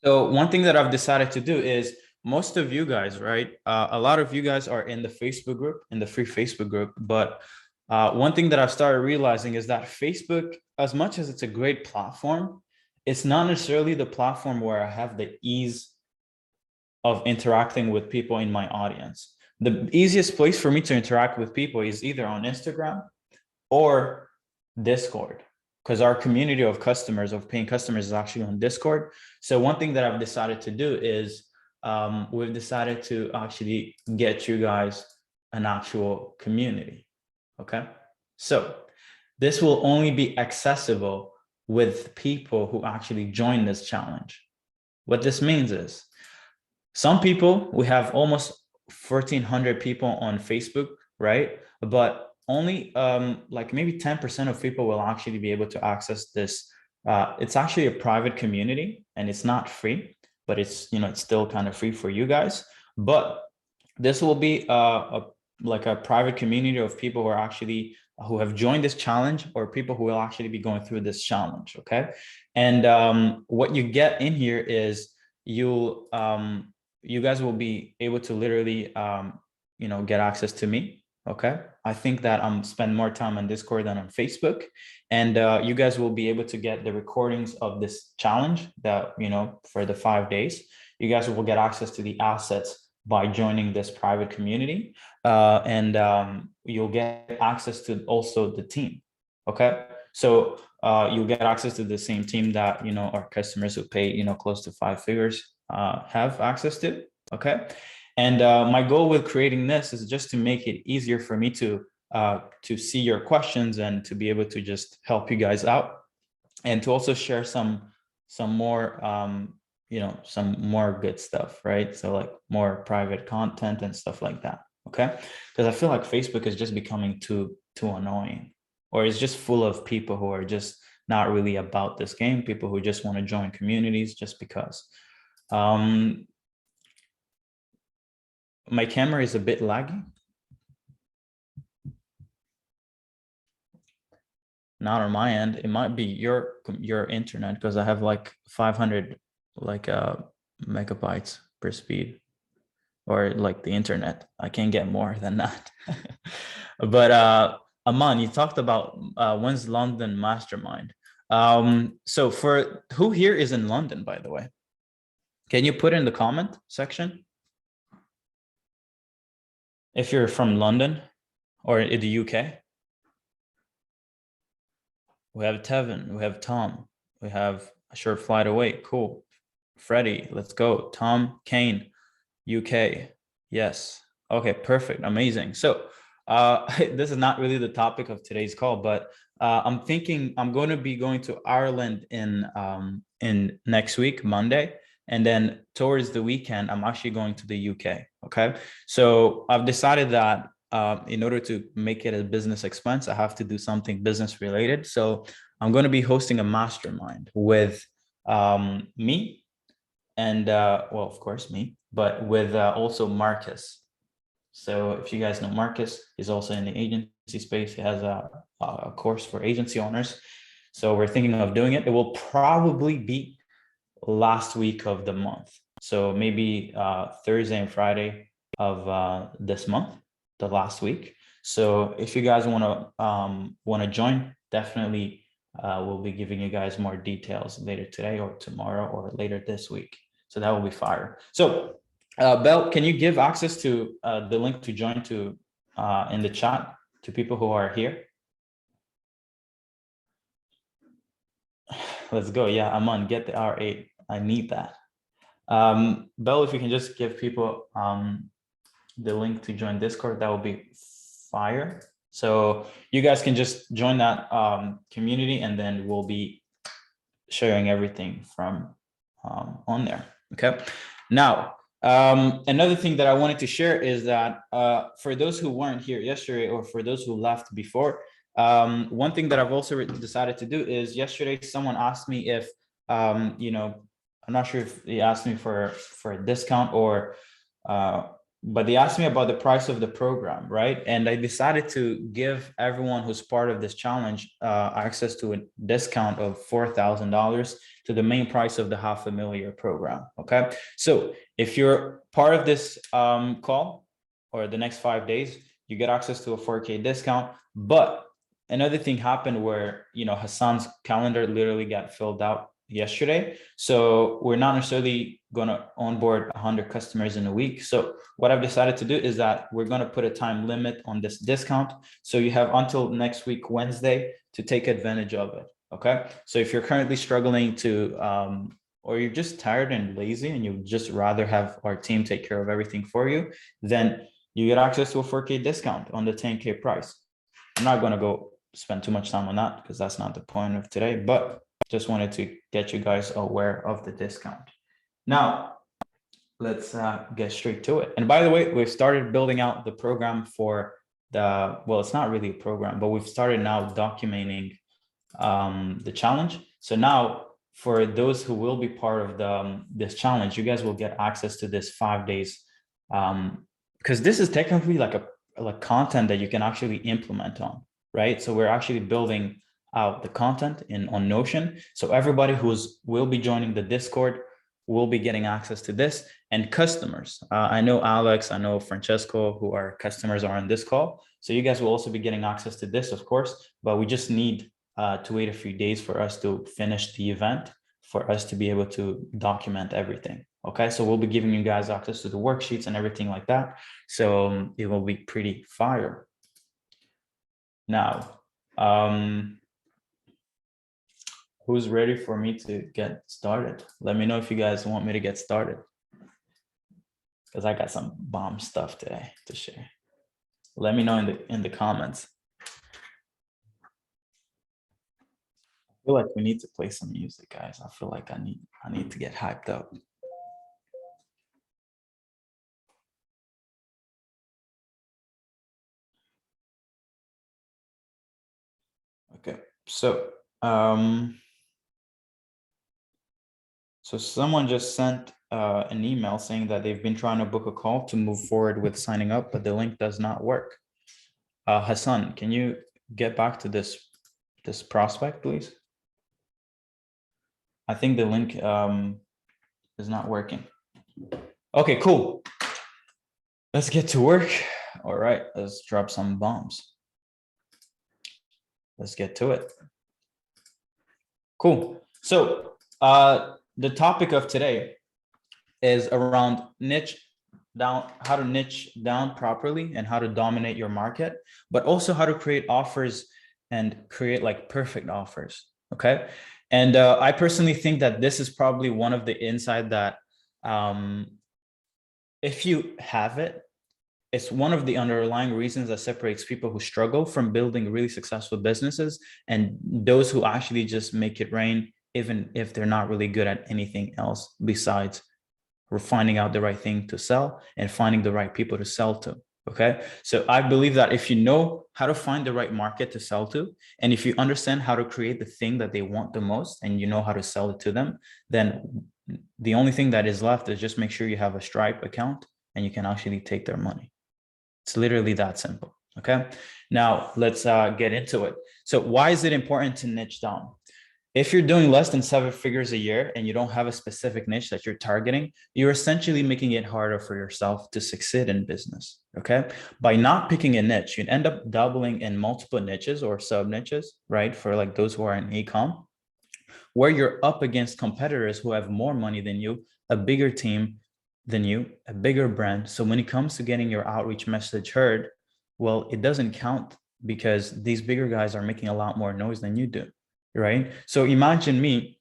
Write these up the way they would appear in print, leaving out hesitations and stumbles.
So one thing that I've decided to do is most of you guys, right? A lot of you guys are in the Facebook group, in the free Facebook group. But one thing that I've started realizing is that Facebook, as much as it's a great platform, it's not necessarily the platform where I have the ease of interacting with people in my audience. The easiest place for me to interact with people is either on Instagram or Discord, because our community of customers, of paying customers, is actually on Discord. So one thing that I've decided to do is we've decided to actually get you guys an actual community. Okay. So this will only be accessible with people who actually join this challenge. What this means is some people, we have almost 1,400 people on Facebook, right? But only like maybe 10% of people will actually be able to access this. It's actually a private community and it's not free, but it's, it's still kind of free for you guys. But this will be like a private community of people who are actually who have joined this challenge, or people who will actually be going through this challenge. Okay. And what you get in here is you'll you guys will be able to literally get access to me. Okay. I think that I'm spend more time on Discord than on Facebook. And you guys will be able to get the recordings of this challenge that, for the 5 days. You guys will get access to the assets by joining this private community. And you'll get access to also the team. Okay. So you'll get access to the same team that, our customers who pay, close to 5 figures have access to. Okay. And my goal with creating this is just to make it easier for me to see your questions and to be able to just help you guys out, and to also share some more some more good stuff, right? So like more private content and stuff like that. Okay. Because I feel like Facebook is just becoming too annoying, or it's just full of people who are just not really about this game, people who just want to join communities just because. My camera is a bit laggy. Not on my end. It might be your internet, because I have like 500 megabytes per speed, or like the internet. I can't get more than that. But Aman, you talked about when's London Mastermind. So for who here is in London, by the way, can you put in the comment section if you're from London or in the UK? We have Tevin, we have Tom, we have a short flight away. Cool. Freddie, let's go. Tom Kane, UK. Yes. Okay, perfect. Amazing. So this is not really the topic of today's call, but I'm thinking I'm going to be going to Ireland in next week, Monday. And then towards the weekend, I'm actually going to the UK. Okay. So I've decided that in order to make it a business expense, I have to do something business related. So I'm going to be hosting a mastermind with me and well, of course, me, but with also Marcus. So if you guys know Marcus, he's also in the agency space. He has a course for agency owners. So we're thinking of doing it. It will probably be last week of the month. So maybe Thursday and Friday of this month, the last week. So if you guys want to join, definitely we'll be giving you guys more details later today or tomorrow or later this week. So that will be fire. So Belle, can you give access to the link to join to in the chat to people who are here? Let's go. Yeah, Aman, get the R8. I need that. Belle, if you can just give people the link to join Discord, that will be fire. So you guys can just join that community, and then we'll be sharing everything from on there. Okay. Now, another thing that I wanted to share is that for those who weren't here yesterday, or for those who left before, one thing that I've also decided to do is, yesterday someone asked me if I'm not sure if he asked me for a discount, or but they asked me about the price of the program, right? And I decided to give everyone who's part of this challenge access to a discount of $4,000 to the main price of the $500,000 program. Okay, so if you're part of this call or the next 5 days, you get access to a 4K discount. But another thing happened where, you know, Hassan's calendar literally got filled out yesterday. So we're not necessarily going to onboard 100 customers in a week. So what I've decided to do is that we're going to put a time limit on this discount. So you have until next week, Wednesday, to take advantage of it. Okay. So if you're currently struggling to, or you're just tired and lazy and you just rather have our team take care of everything for you, then you get access to a 4K discount on the 10K price. I'm not going to go spend too much time on that because that's not the point of today, but just wanted to get you guys aware of the discount. Now, let's get straight to it. And by the way, we've started building out the program for the, well, it's not really a program, but we've started now documenting the challenge. So now for those who will be part of the this challenge, you guys will get access to this 5 days, because this is technically like content that you can actually implement on, right? So we're actually building out the content on Notion. So everybody will be joining the Discord will be getting access to this, and customers. I know Alex, I know Francesco, who are customers, are on this call. So you guys will also be getting access to this, of course, but we just need to wait a few days for us to finish the event, for us to be able to document everything. Okay, so we'll be giving you guys access to the worksheets and everything like that. So it will be pretty fire. Now, who's ready for me to get started? Let me know if you guys want me to get started, because I got some bomb stuff today to share. Let me know in the comments. I feel like we need to play some music, guys. I feel like I need to get hyped up. Okay, so someone just sent an email saying that they've been trying to book a call to move forward with signing up, but the link does not work. Hassan, can you get back to this prospect, please? I think the link is not working. Okay, cool. Let's get to work. All right, let's drop some bombs. Let's get to it. Cool. So the topic of today is around how to niche down properly and how to dominate your market, but also how to create offers and create like perfect offers. Okay. And I personally think that this is probably one of the insight that if you have it, it's one of the underlying reasons that separates people who struggle from building really successful businesses and those who actually just make it rain, even if they're not really good at anything else besides finding out the right thing to sell and finding the right people to sell to. Okay. So I believe that if you know how to find the right market to sell to, and if you understand how to create the thing that they want the most, and you know how to sell it to them, then the only thing that is left is just make sure you have a Stripe account and you can actually take their money. It's literally that simple. Okay. Now let's get into it. So why is it important to niche down? If you're doing less than 7 figures a year and you don't have a specific niche that you're targeting, you're essentially making it harder for yourself to succeed in business. Okay. By not picking a niche, you'd end up doubling in multiple niches or sub niches, right? For like those who are in e-com, where you're up against competitors who have more money than you, a bigger team than you, a bigger brand. So when it comes to getting your outreach message heard, well, it doesn't count because these bigger guys are making a lot more noise than you do, right? So imagine me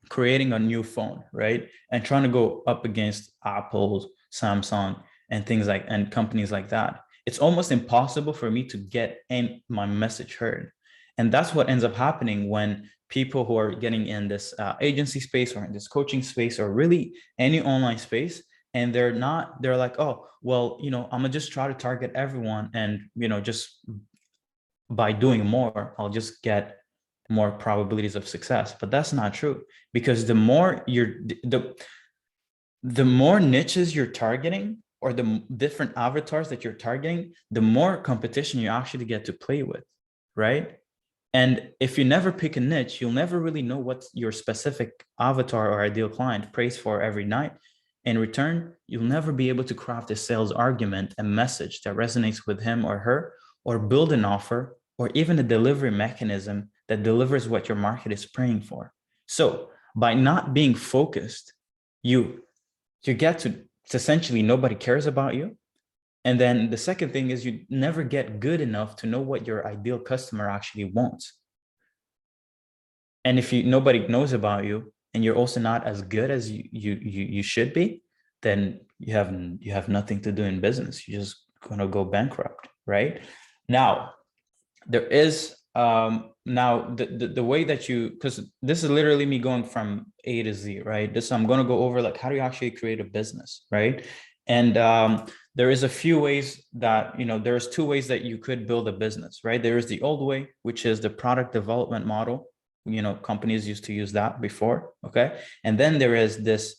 creating a new phone, right? And trying to go up against Apple, Samsung, and things like, and companies like that. It's almost impossible for me to get my message heard. And that's what ends up happening when people who are getting in this agency space or in this coaching space or really any online space, and they're like, oh, well, you know, I'm gonna just try to target everyone. And, you know, just by doing more, I'll just get more probabilities of success. But that's not true, because the more niches you're targeting, or the different avatars that you're targeting, the more competition you actually get to play with, right? And if you never pick a niche, you'll never really know what your specific avatar or ideal client prays for every night. In return, you'll never be able to craft a sales argument, a message that resonates with him or her, or build an offer, or even a delivery mechanism that delivers what your market is praying for. So by not being focused, you get to essentially nobody cares about you. And then the second thing is you never get good enough to know what your ideal customer actually wants. And if nobody knows about you and you're also not as good as you should be, then you have nothing to do in business. You're just gonna go bankrupt, right? Now, there is now the way that because this is literally me going from A to Z, right? I'm going to go over like how do you actually create a business, right? And there is a few ways that, there's two ways that you could build a business, right? There is the old way, which is the product development model. Companies used to use that before, okay? And then there is this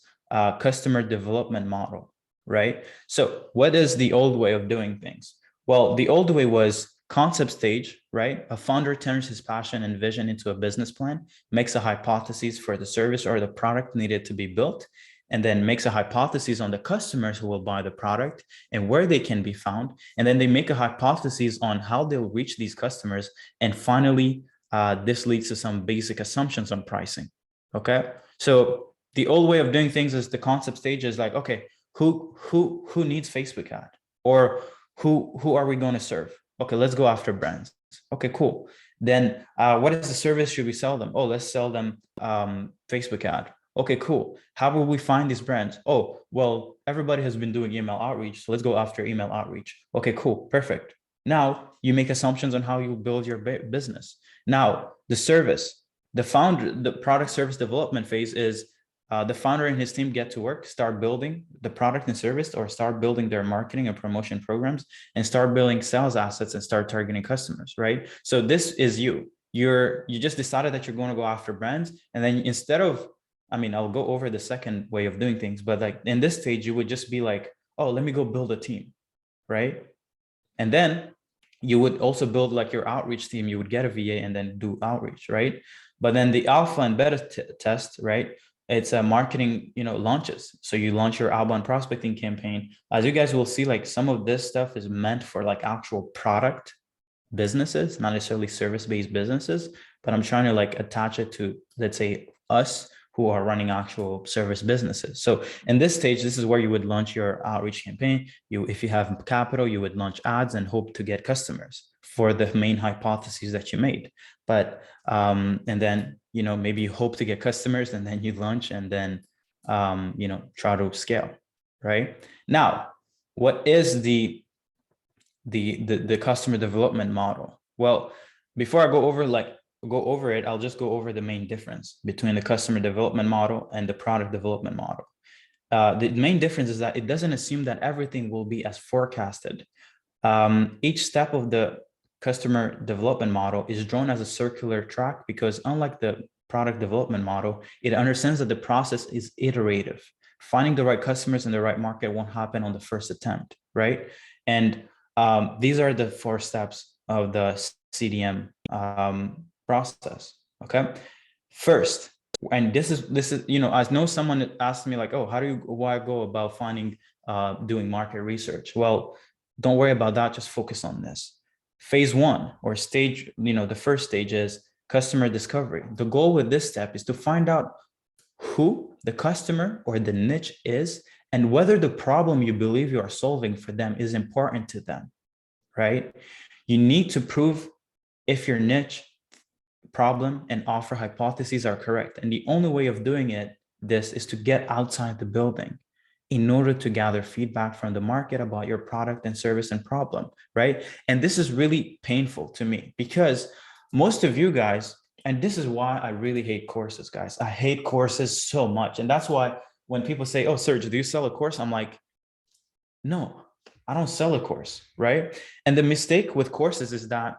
customer development model, right? So what is the old way of doing things? Well, the old way was concept stage, right? A founder turns his passion and vision into a business plan, makes a hypothesis for the service or the product needed to be built, and then makes a hypothesis on the customers who will buy the product and where they can be found. And then they make a hypothesis on how they'll reach these customers. And finally, this leads to some basic assumptions on pricing. Okay. So the old way of doing things is the concept stage is like, okay, who needs Facebook ad? Or who are we going to serve? Okay, let's go after brands. Okay, cool. Then what is the service should we sell them? Oh, let's sell them Facebook ad. Okay, cool. How will we find these brands? Oh, well, everybody has been doing email outreach, so let's go after email outreach. Okay, cool, perfect. Now you make assumptions on how you build your business. Now the service, the product service development phase is the founder and his team get to work, start building the product and service, or start building their marketing and promotion programs, and start building sales assets and start targeting customers, right? So this is you just decided that you're going to go after brands. And then instead of, I'll go over the second way of doing things, but like in this stage, you would just be like, oh, let me go build a team, right? And then you would also build like your outreach team. You would get a VA and then do outreach, right? But then the alpha and beta test, right? It's a marketing, launches. So you launch your outbound prospecting campaign. As you guys will see, like some of this stuff is meant for like actual product businesses, not necessarily service-based businesses, but I'm trying to like attach it to, let's say, us who are running actual service businesses. So in this stage, this is where you would launch your outreach campaign. If you have capital, you would launch ads and hope to get customers for the main hypotheses that you made. But and then maybe you hope to get customers, and then you launch, and then try to scale. Right now, what is the customer development model? Well, before I go over it, I'll just go over the main difference between the customer development model and the product development model. The main difference is that it doesn't assume that everything will be as forecasted. Each step of the customer development model is drawn as a circular track, because unlike the product development model, it understands that the process is iterative. Finding the right customers in the right market won't happen on the first attempt, right? And these are the 4 steps of the CDM process. Okay. First, and this is, I know someone asked me like, oh, why go about finding, doing market research? Well, don't worry about that. Just focus on this. Phase 1 or stage, the first stage is customer discovery. The goal with this step is to find out who the customer or the niche is, and whether the problem you believe you are solving for them is important to them, right? You need to prove if your niche, problem, and offer hypotheses are correct. And the only way of doing this is to get outside the building in order to gather feedback from the market about your product and service and problem, right? And this is really painful to me, because most of you guys, and this is why I really hate courses, guys. I hate courses so much. And that's why when people say, oh, Serge, do you sell a course? I'm like, no, I don't sell a course, right? And the mistake with courses is that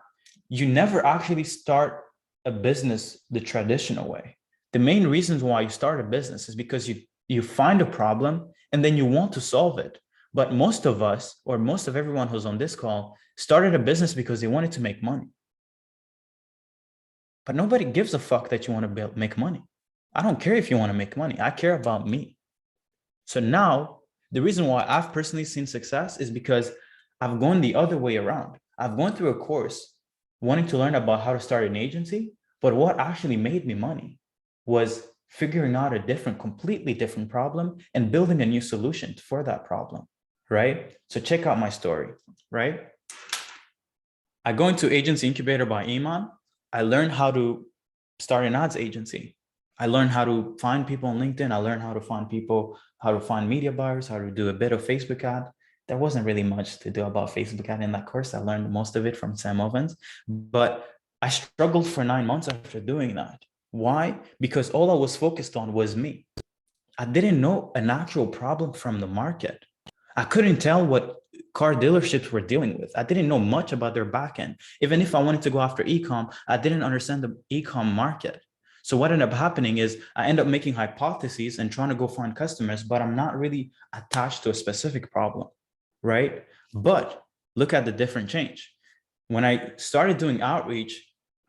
you never actually start a business the traditional way. The main reasons why you start a business is because you find a problem and then you want to solve it. But most of us, or most of everyone who's on this call, started a business because they wanted to make money. But nobody gives a fuck that you want to make money. I don't care if you want to make money. I care about me. So now the reason why I've personally seen success is because I've gone the other way around. I've gone through a course wanting to learn about how to start an agency, but what actually made me money was figuring out a completely different problem and building a new solution for that problem, right? So check out my story, right? I go into Agency Incubator by Iman. I learned how to start an ads agency. I learned how to find people on LinkedIn. I learned how to find people, how to find media buyers, how to do a bit of Facebook ad. There wasn't really much to do about Facebook ad in that course. I learned most of it from Sam Ovens, but I struggled for 9 months after doing that. Why? Because all I was focused on was me. I didn't know an actual problem from the market. I couldn't tell what car dealerships were dealing with. I didn't know much about their backend. Even if I wanted to go after e-com, I didn't understand the e-com market. So what ended up happening is I end up making hypotheses and trying to go find customers, but I'm not really attached to a specific problem, right? But look at the different change. When I started doing outreach,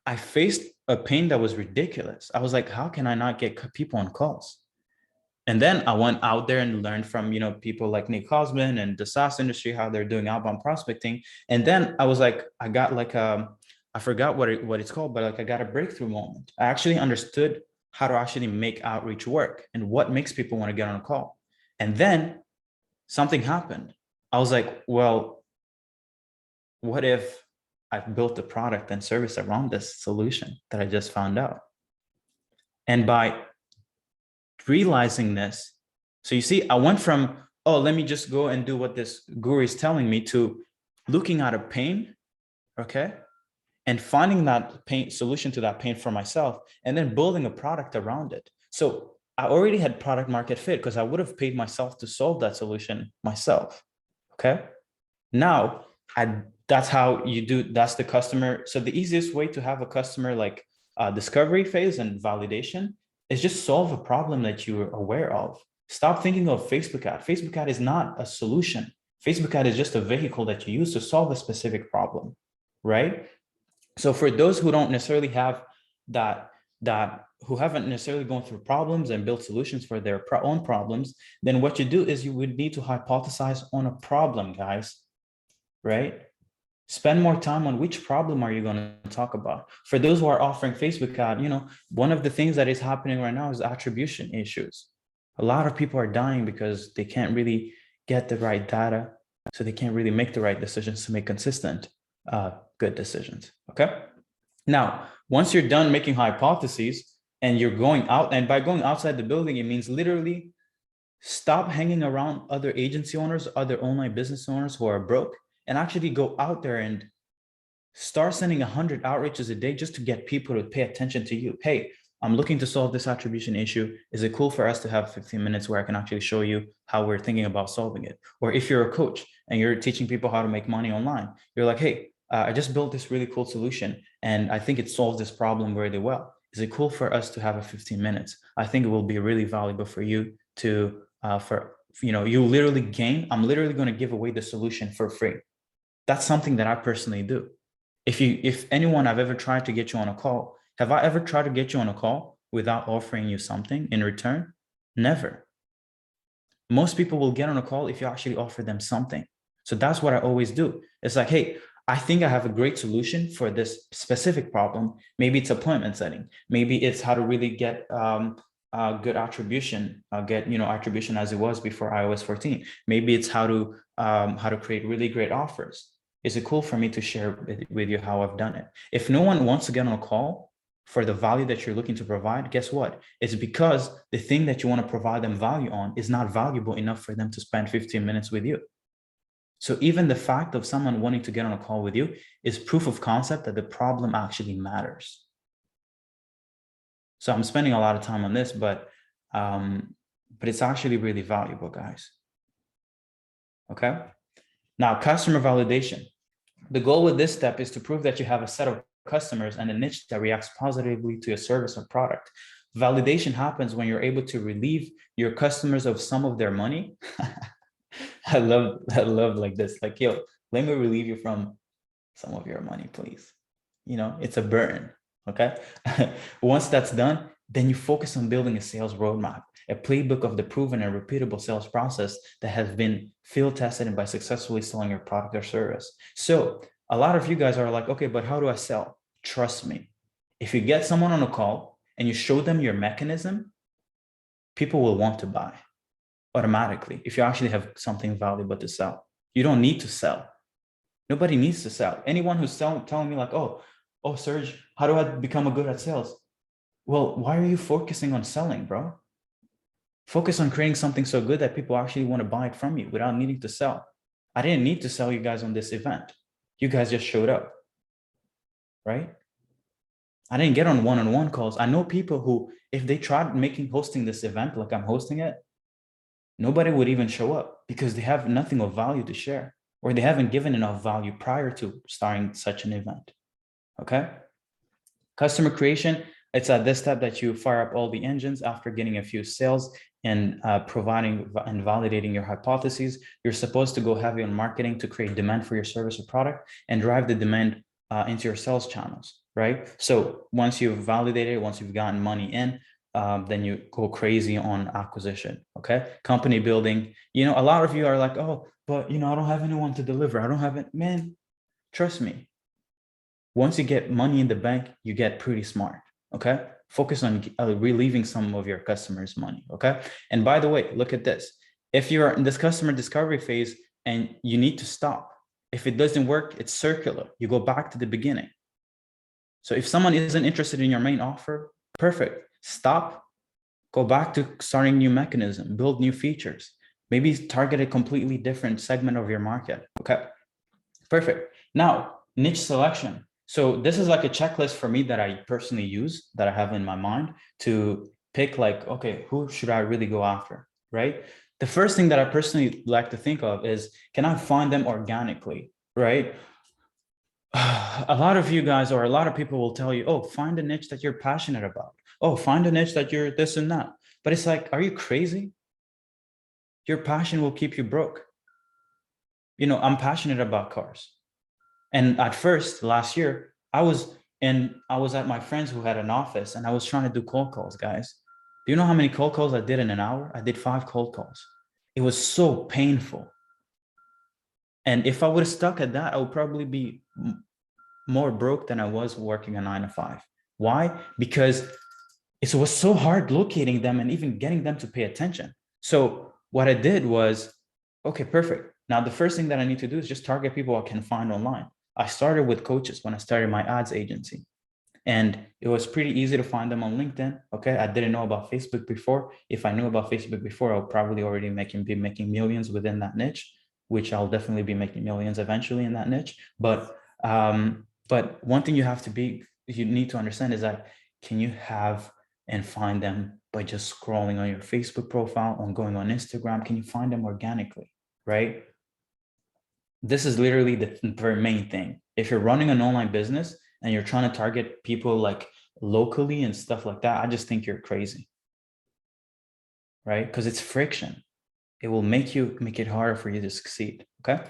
I faced a pain that was ridiculous. I was like, how can I not get people on calls? And then I went out there and learned from, people like Nick Cosman and the SaaS industry, how they're doing outbound prospecting. And then I was like, I got like I forgot what it's called, but like I got a breakthrough moment. I actually understood how to actually make outreach work and what makes people want to get on a call. And then something happened. I was like, well, what if I've built a product and service around this solution that I just found out? And by realizing this, so you see, I went from, oh, let me just go and do what this guru is telling me, to looking at a pain, okay, and finding that pain solution to that pain for myself, and then building a product around it. So I already had product market fit because I would have paid myself to solve that solution myself. Okay. Now that's how you do, that's the customer. So the easiest way to have a customer like discovery phase and validation is just solve a problem that you're aware of. Stop thinking of Facebook ad. Facebook ad is not a solution. Facebook ad is just a vehicle that you use to solve a specific problem, right? So for those who don't necessarily have that who haven't necessarily gone through problems and built solutions for their own problems, then what you do is you would need to hypothesize on a problem, guys, right? Spend more time on which problem are you going to talk about. For those who are offering Facebook ad, one of the things that is happening right now is attribution issues. A lot of people are dying because they can't really get the right data, so they can't really make the right decisions to make consistent good decisions. Okay. Now, once you're done making hypotheses and you're going out, and by going outside the building, it means literally stop hanging around other agency owners, other online business owners who are broke, and actually go out there and start sending 100 outreaches a day just to get people to pay attention to you. Hey, I'm looking to solve this attribution issue. Is it cool for us to have 15 minutes where I can actually show you how we're thinking about solving it? Or if you're a coach and you're teaching people how to make money online, you're like, hey, I just built this really cool solution and I think it solves this problem really well. Is it cool for us to have a 15 minutes? I think it will be really valuable for you to, you literally gain. I'm literally going to give away the solution for free. That's something that I personally do. If anyone I've ever tried to get you on a call, have I ever tried to get you on a call without offering you something in return? Never. Most people will get on a call if you actually offer them something. So that's what I always do. It's like, hey, I think I have a great solution for this specific problem. Maybe it's appointment setting. Maybe it's how to really get good attribution, attribution as it was before iOS 14. Maybe it's how to create really great offers. Is it cool for me to share with you how I've done it? If no one wants to get on a call for the value that you're looking to provide, guess what? It's because the thing that you want to provide them value on is not valuable enough for them to spend 15 minutes with you. So even the fact of someone wanting to get on a call with you is proof of concept that the problem actually matters. So I'm spending a lot of time on this, but it's actually really valuable, guys. Okay. Now, customer validation. The goal with this step is to prove that you have a set of customers and a niche that reacts positively to your service or product. Validation happens when you're able to relieve your customers of some of their money I love like this. Like, yo, let me relieve you from some of your money, please. You know, it's a burden. Okay. Once that's done, then you focus on building a sales roadmap, a playbook of the proven and repeatable sales process that has been field tested and by successfully selling your product or service. So a lot of you guys are like, okay, but how do I sell? Trust me. If you get someone on a call and you show them your mechanism, people will want to buy automatically if you actually have something valuable to sell. You don't need to sell. Nobody needs to sell. Anyone who's telling me like, oh, Serge, how do I become a good at sales? Well, why are you focusing on selling, bro? Focus on creating something so good that people actually want to buy it from you without needing to sell. I didn't need to sell you guys on this event. You guys just showed up, right? I didn't get on one-on-one calls. I know people who, if they tried hosting this event like I'm hosting it, nobody would even show up because they have nothing of value to share, or they haven't given enough value prior to starting such an event. Okay. Customer creation, it's at this step that you fire up all the engines after getting a few sales and providing and validating your hypotheses. You're supposed to go heavy on marketing to create demand for your service or product and drive the demand into your sales channels, right? So once you've validated, once you've gotten money in, then you go crazy on acquisition. Okay. Company building. You know, a lot of you are like, oh, but you know, I don't have anyone to deliver. I don't have it. Man, trust me. Once you get money in the bank, you get pretty smart. Okay. Focus on relieving some of your customers' money. Okay. And by the way, look at this. If you're in this customer discovery phase and you need to stop, if it doesn't work, it's circular. You go back to the beginning. So if someone isn't interested in your main offer, perfect. Stop, go back to starting new mechanism, build new features, maybe target a completely different segment of your market. Okay, perfect. Now, niche selection. So this is like a checklist for me that I personally use, that I have in my mind to pick like, okay, who should I really go after, right? The first thing that I personally like to think of is, can I find them organically, right? A lot of you guys, or a lot of people will tell you, oh, find a niche that you're passionate about. Oh, find a niche that you're this and that. But it's like, are you crazy? Your passion will keep you broke. You know, I'm passionate about cars. And at first, last year, I was at my friends who had an office and I was trying to do cold calls, guys. Do you know how many cold calls I did in an hour? I did 5 cold calls. It was so painful. And if I would have stuck at that, I would probably be more broke than I was working a 9 to 5. Why? Because it was so hard locating them and even getting them to pay attention. So what I did was, okay, perfect. Now, the first thing that I need to do is just target people I can find online. I started with coaches when I started my ads agency. And it was pretty easy to find them on LinkedIn. Okay. I didn't know about Facebook before. If I knew about Facebook before, I'll probably already be making millions within that niche, which I'll definitely be making millions eventually in that niche. But one thing you need to understand is that, can you have and find them by just scrolling on your Facebook profile, on going on Instagram? Can you find them organically, right? This is literally the very main thing. If you're running an online business and you're trying to target people like locally and stuff like that, I just think you're crazy, right? Because it's friction. It will make it harder for you to succeed. Okay.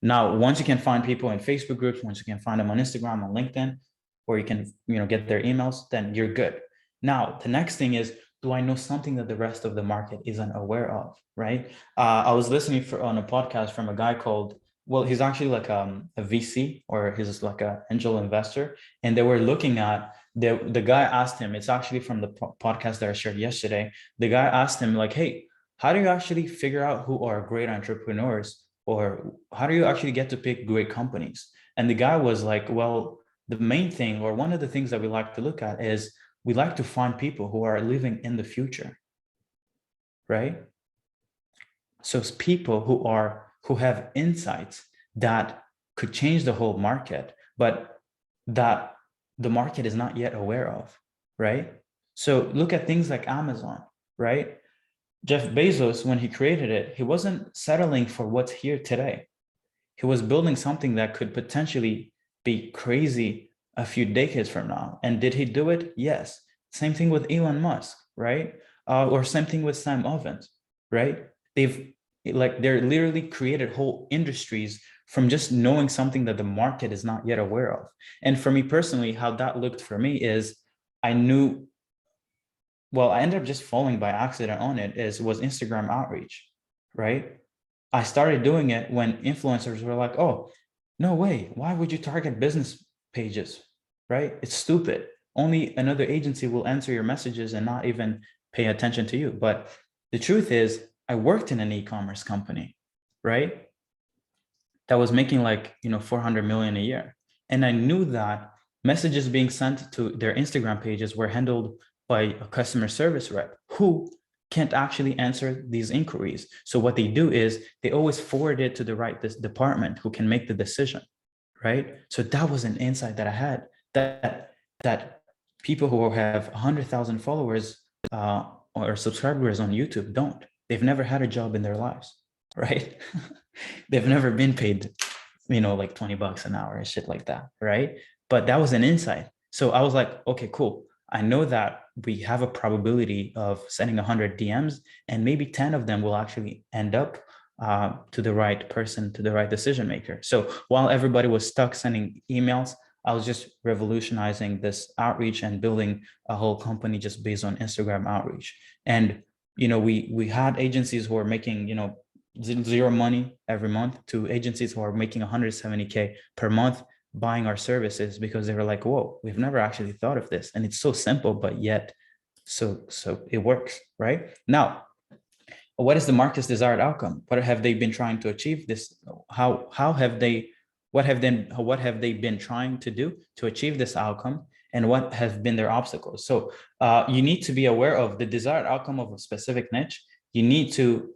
Now, once you can find people in Facebook groups, once you can find them on Instagram, on LinkedIn, or you can, get their emails, then you're good. Now, the next thing is, do I know something that the rest of the market isn't aware of, right? I was listening on a podcast from a guy called, well, he's actually like a VC, or he's like an angel investor. And they were looking at, the guy asked him, it's actually from the podcast that I shared yesterday. The guy asked him like, hey, how do you actually figure out who are great entrepreneurs, or how do you actually get to pick great companies? And the guy was like, well, the main thing, or one of the things that we like to look at, is we like to find people who are living in the future, right? So it's people who have insights that could change the whole market, but that the market is not yet aware of, right? So look at things like Amazon, right? Jeff Bezos, when he created it, he wasn't settling for what's here today. He was building something that could potentially be crazy a few decades from now. And did he do it? Yes. Same thing with Elon Musk, right? Or same thing with Sam Ovens, right? Like they're literally created whole industries from just knowing something that the market is not yet aware of. And for me personally, how that looked for me is I knew, well, I ended up just falling by accident on it, was Instagram outreach, right? I started doing it when influencers were like, oh, no way, why would you target business pages, right? It's stupid. Only another agency will answer your messages and not even pay attention to you. But the truth is, I worked in an e-commerce company, right? That was making like, 400 million a year. And I knew that messages being sent to their Instagram pages were handled by a customer service rep who can't actually answer these inquiries. So what they do is they always forward it to the right department who can make the decision, right? So that was an insight that I had, that people who have 100,000 followers or subscribers on YouTube don't. They've never had a job in their lives, right? They've never been paid, like $20 an hour and shit like that, right? But that was an insight. So I was like, okay, cool. I know that we have a probability of sending 100 DMs and maybe 10 of them will actually end up to the right person, to the right decision maker. So while everybody was stuck sending emails, I was just revolutionizing this outreach and building a whole company just based on Instagram outreach. And, we had agencies who were making, zero money every month to agencies who are making 170K per month buying our services because they were like, whoa, we've never actually thought of this. And it's so simple, but yet so it works, right? Now, what is the market's desired outcome? What have they been trying to achieve this? How have they, what have they been trying to do to achieve this outcome? And what have been their obstacles? So you need to be aware of the desired outcome of a specific niche. You need to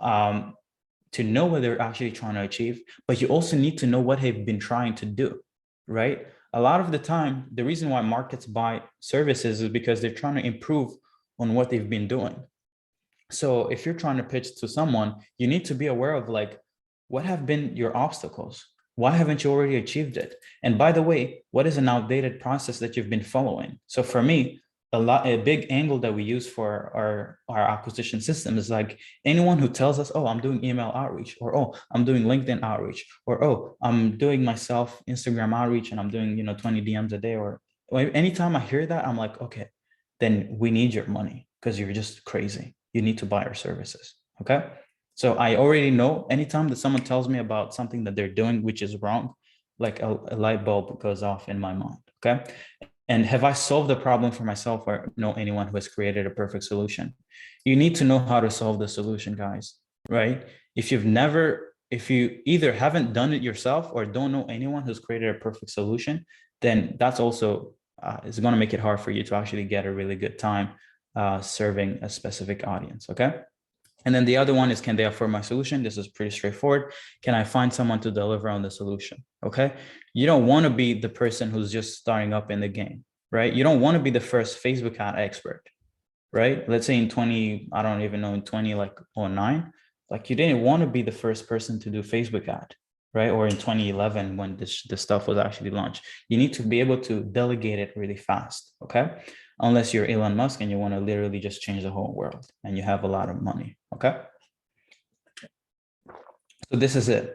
know what they're actually trying to achieve, but you also need to know what they've been trying to do, right? A lot of the time, the reason why markets buy services is because they're trying to improve on what they've been doing. So if you're trying to pitch to someone, you need to be aware of like, what have been your obstacles? Why haven't you already achieved it? And by the way, what is an outdated process that you've been following? So for me, a big angle that we use for our acquisition system is like anyone who tells us, oh, I'm doing email outreach, or oh, I'm doing LinkedIn outreach, or oh, I'm doing myself Instagram outreach and I'm doing 20 DMs a day, or anytime I hear that, I'm like, okay, then we need your money because you're just crazy. You need to buy our services. Okay. So I already know anytime that someone tells me about something that they're doing which is wrong, like a light bulb goes off in my mind. Okay. And have I solved the problem for myself or know anyone who has created a perfect solution? You need to know how to solve the solution, guys, right? If you either haven't done it yourself or don't know anyone who's created a perfect solution, then that's also is going to make it hard for you to actually get a really good time serving a specific audience. Okay. And then the other one is, can they afford my solution? This is pretty straightforward. Can I find someone to deliver on the solution? Okay. You don't want to be the person who's just starting up in the game, right? You don't want to be the first Facebook ad expert, right? Let's say in 20, I don't even know, in 20 like 09, like you didn't want to be the first person to do Facebook ad, right? Or in 2011 when this stuff was actually launched. You need to be able to delegate it really fast, okay? Unless you're Elon Musk and you want to literally just change the whole world and you have a lot of money, okay? So this is it.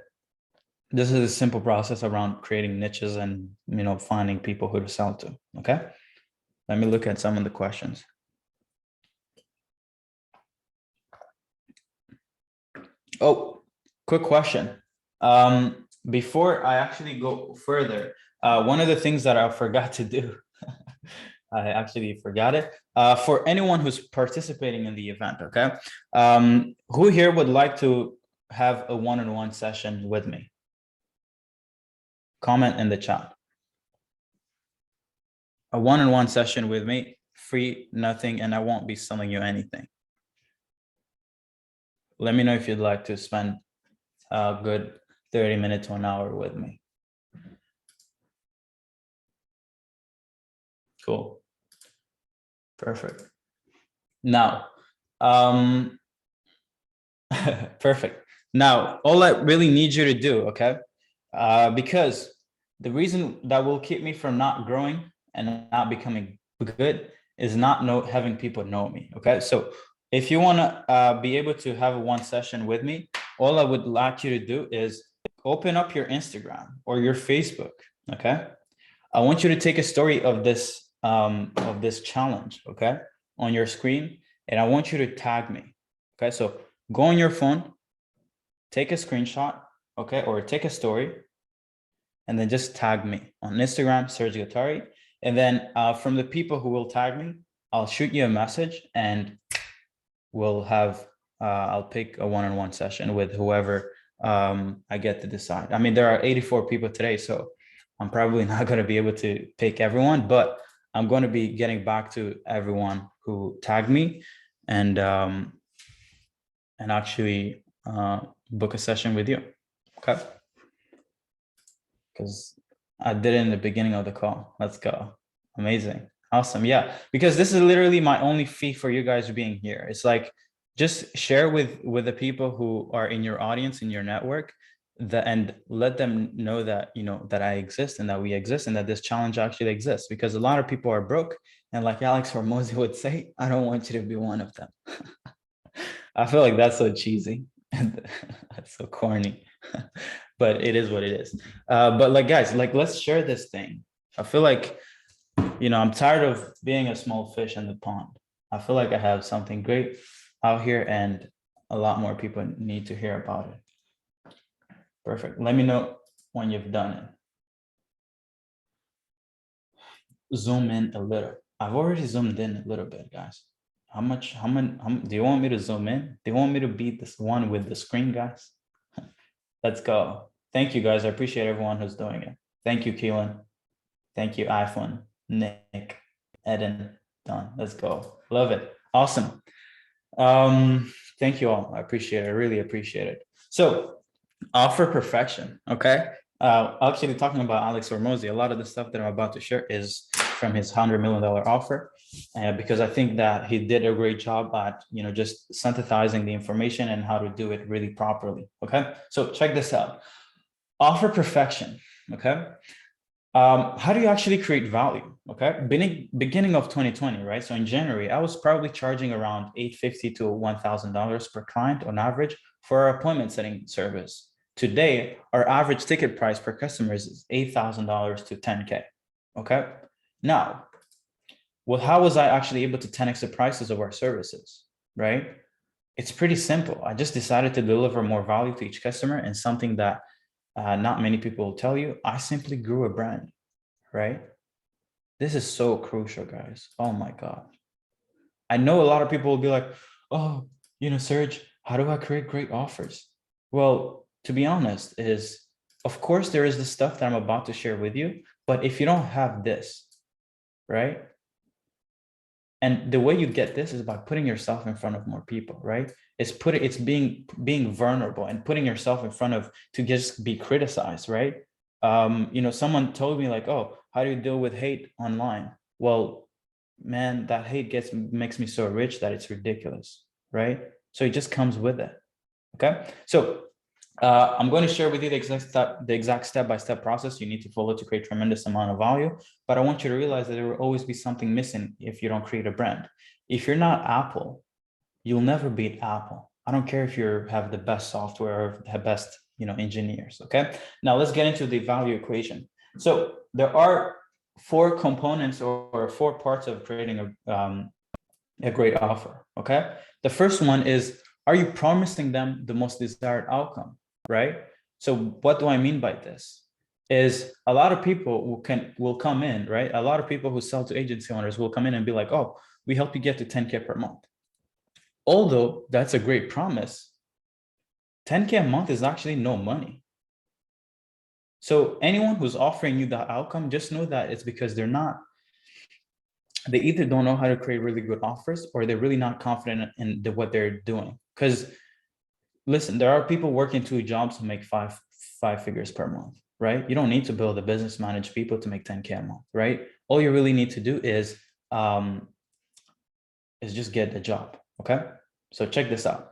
This is a simple process around creating niches and, finding people who to sell to, okay? Let me look at some of the questions. Oh, quick question. Before I actually go further, one of the things that I forgot to do, I actually forgot it. For anyone who's participating in the event, okay? Who here would like to have a one-on-one session with me? Comment in the chat. A one-on-one session with me, free, nothing, and I won't be selling you anything. Let me know if you'd like to spend a good 30 minutes to an hour with me. Cool. Perfect. Now, perfect. Now, all I really need you to do, okay? Because the reason that will keep me from not growing and not becoming good is not having people know me, okay? So if you want to be able to have one session with me, all I would like you to do is open up your Instagram or your Facebook. Okay. I want you to take a story of this challenge, okay, on your screen, and I want you to tag me. Okay, so go on your phone, take a screenshot, okay, or take a story, and then just tag me on Instagram, Serge Gatari. And then from the people who will tag me, I'll shoot you a message, and we'll have I'll pick a one-on-one session with whoever I get to decide. I mean, there are 84 people today, so I'm probably not going to be able to pick everyone, but I'm going to be getting back to everyone who tagged me, and actually book a session with you. Okay. Because I did it in the beginning of the call. Let's go. Amazing. Awesome. Yeah. Because this is literally my only fee for you guys being here. It's like, just share with the people who are in your audience, in your network, and let them know that, you know, that I exist and that we exist and that this challenge actually exists, because a lot of people are broke. And like Alex Hormozy would say, I don't want you to be one of them. I feel like that's so cheesy and that's so corny, but it is what it is. But like, guys, like, let's share this thing. I feel like, you know, I'm tired of being a small fish in the pond. I feel like I have something great out here, and a lot more people need to hear about it. Perfect. Let me know when you've done it. Zoom in a little. I've already zoomed in a little bit, guys. How many, do you want me to zoom in? Do you want me to beat this one with the screen, guys? Let's go. Thank you, guys. I appreciate everyone who's doing it. Thank you, Keelan. Thank you, iPhone, Nick, Eden, Don. Let's go. Love it. Awesome. Thank you all. I appreciate it. I really appreciate it. So, offer perfection. Okay. Actually, talking about Alex Hormozy, a lot of the stuff that I'm about to share is from his $100 million offer, because I think that he did a great job at, you know, just synthesizing the information and how to do it really properly. Okay. So check this out. Offer perfection. Okay. How do you actually create value? Okay, beginning of 2020, right? So in January, I was probably charging around $850 to $1,000 per client on average for our appointment setting service. Today, our average ticket price per customer is $8,000 to 10K. Okay, now, well, how was I actually able to 10x the prices of our services? Right? It's pretty simple. I just decided to deliver more value to each customer, and something that not many people will tell you, I simply grew a brand, right? This is so crucial, guys. Oh my God. I know a lot of people will be like, oh, you know, Serge, how do I create great offers? Well, to be honest, of course, there is the stuff that I'm about to share with you, but if you don't have this, right? And the way you get this is by putting yourself in front of more people, right? It's being vulnerable and putting yourself in front of, to just be criticized, right? You know, someone told me like, oh, how do you deal with hate online? Well, man, that hate makes me so rich that it's ridiculous, right? So it just comes with it. Okay. So I'm going to share with you the exact step-by-step process you need to follow to create tremendous amount of value. But I want you to realize that there will always be something missing if you don't create a brand. If you're not Apple, you'll never beat Apple. I don't care if you have the best software or the best, you know, engineers. Okay. Now let's get into the value equation. So there are 4 components or 4 parts of creating a great offer. Okay. The first one is, are you promising them the most desired outcome? Right? So what do I mean by this? Is a lot of people will come in, right? A lot of people who sell to agency owners will come in and be like, oh, we help you get to 10K per month. Although that's a great promise, 10K a month is actually no money. So anyone who's offering you that outcome, just know that it's because they either don't know how to create really good offers, or they're really not confident in what they're doing. Because listen, there are people working 2 jobs to make five figures per month, right? You don't need to build a business, manage people to make 10K a month, right? All you really need to do is just get the job. Okay. So check this out.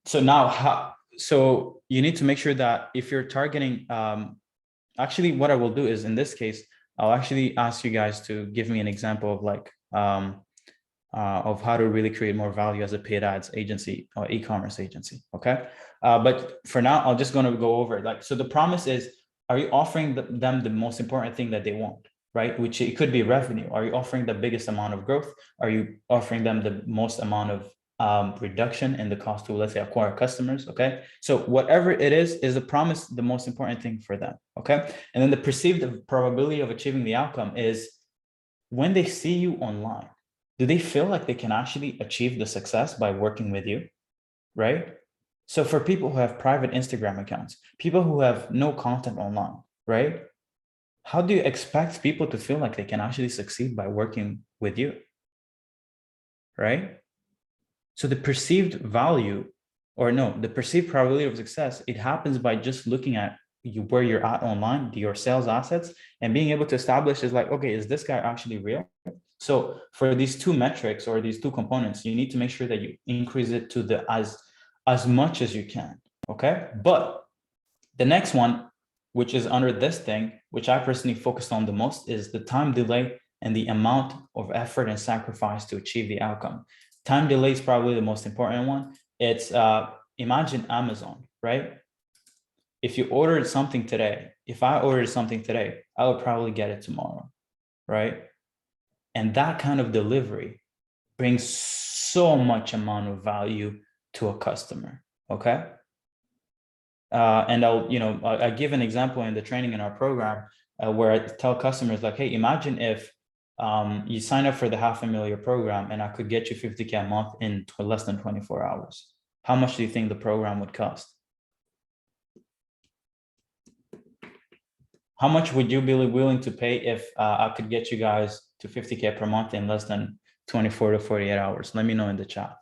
So now, so you need to make sure that if you're targeting, actually what I will do is, in this case, I'll actually ask you guys to give me an example of like of how to really create more value as a paid ads agency or e-commerce agency. Okay. But for now, I'm just going to go over it. Like, so the promise is, are you offering them the most important thing that they want, right? Which it could be revenue. Are you offering the biggest amount of growth? Are you offering them the most amount of reduction in the cost to, let's say, acquire customers? Okay. So whatever it is the promise the most important thing for them? Okay. And then the perceived probability of achieving the outcome is when they see you online, do they feel like they can actually achieve the success by working with you, right? So for people who have private Instagram accounts, people who have no content online, right? How do you expect people to feel like they can actually succeed by working with you, right? So the perceived value, or no, the perceived probability of success, it happens by just looking at where you're at online, your sales assets, and being able to establish is like, okay, is this guy actually real? So for these two metrics or these two components, you need to make sure that you increase it to the as much as you can. Okay. But the next one, which is under this thing, which I personally focused on the most, is the time delay and the amount of effort and sacrifice to achieve the outcome. Time delay is probably the most important one. It's imagine Amazon, right? If you ordered something today, if I ordered something today, I would probably get it tomorrow, right? And that kind of delivery brings so much amount of value to a customer, okay? And I give an example in the training in our program where I tell customers like, hey, imagine if you sign up for the $500,000 program and I could get you 50K a month in less than 24 hours. How much do you think the program would cost? How much would you be willing to pay if I could get you guys to 50K per month in less than 24 to 48 hours? Let me know in the chat.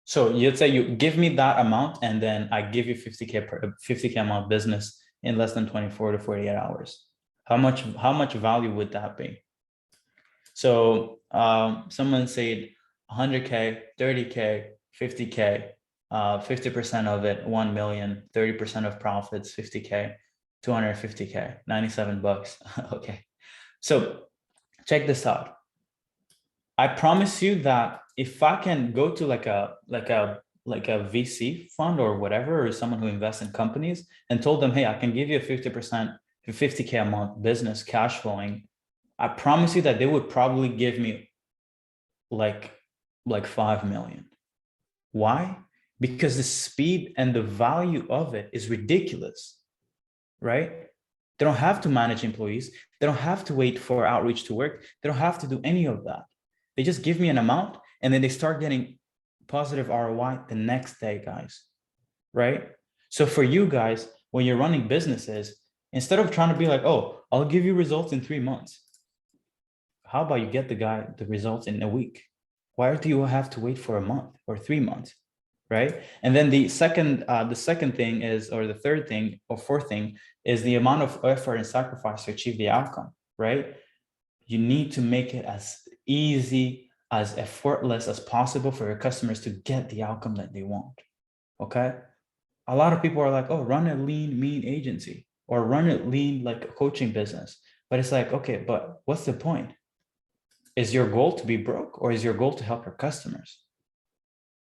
So you'd say you give me that amount and then I give you 50K a month business in less than 24 to 48 hours. How much value would that be? So someone said 100K, 30K, 50K, 50% of it, 1 million, 30% of profits, 50K, 250K, 97 bucks. Okay. So check this out. I promise you that if I can go to like a VC fund or whatever, or someone who invests in companies and told them, hey, I can give you a 50%, 50K a month business cash flowing, I promise you that they would probably give me like 5 million. Why? Because the speed and the value of it is ridiculous, right? They don't have to manage employees. They don't have to wait for outreach to work. They don't have to do any of that. They just give me an amount and then they start getting positive ROI the next day, guys, right? So for you guys, when you're running businesses, instead of trying to be like, oh, I'll give you results in 3 months. How about you get the results in a week? Why do you have to wait for a month or 3 months, right? And then the second thing is, or the third thing or fourth thing is the amount of effort and sacrifice to achieve the outcome, right? You need to make it as easy, as effortless as possible for your customers to get the outcome that they want, okay? A lot of people are like, oh, run a lean, mean agency or run it lean like a coaching business. But it's like, okay, but what's the point? Is your goal to be broke or is your goal to help your customers?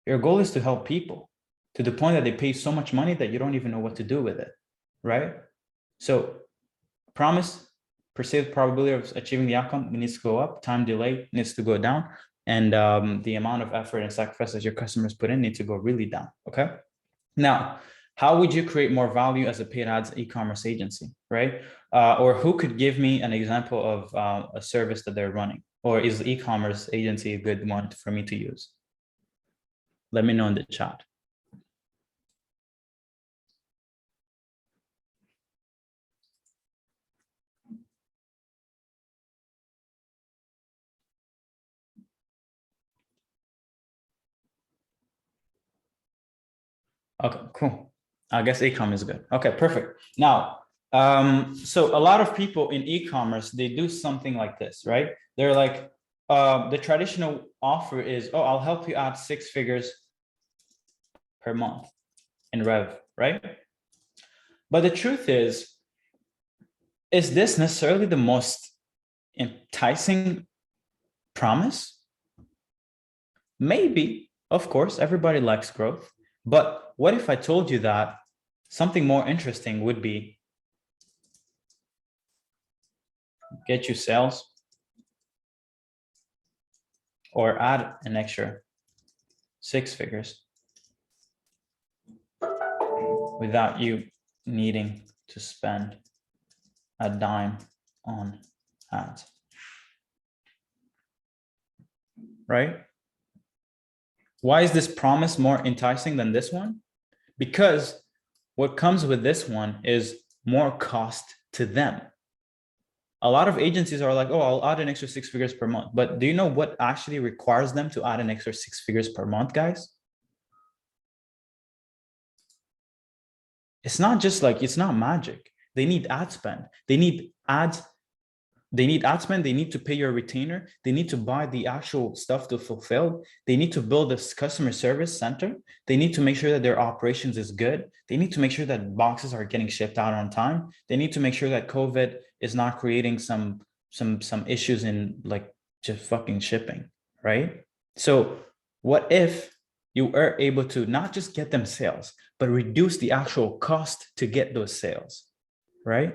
Your goal is to help people to the point that they pay so much money that you don't even know what to do with it, right? So promise, perceived probability of achieving the outcome needs to go up, time delay needs to go down, and the amount of effort and sacrifices your customers put in need to go really down, okay? Now, how would you create more value as a paid ads e-commerce agency, right? Or who could give me an example of a service that they're running? Or is the e-commerce agency a good one for me to use? Let me know in the chat. Okay, cool. I guess e-com is good. Okay, perfect. Now, so a lot of people in e-commerce, they do something like this, right? They're like, the traditional offer is, oh, I'll help you add 6 figures per month. in rev, right? But the truth is this necessarily the most enticing promise? Maybe, of course, everybody likes growth. But what if I told you that something more interesting would be get you sales or add an extra 6 figures without you needing to spend a dime on ads, right? Why is this promise more enticing than this one? Because what comes with this one is more cost to them. A lot of agencies are like, oh, I'll add an extra 6 figures per month. But do you know what actually requires them to add an extra 6 figures per month, guys? It's not just like, it's not magic. They need ad spend. They need ads. They need ad spend. They need to pay your retainer. They need to buy the actual stuff to fulfill. They need to build this customer service center. They need to make sure that their operations is good. They need to make sure that boxes are getting shipped out on time. They need to make sure that COVID is not creating some issues in like just fucking shipping, right? So what if you are able to not just get them sales, but reduce the actual cost to get those sales, right?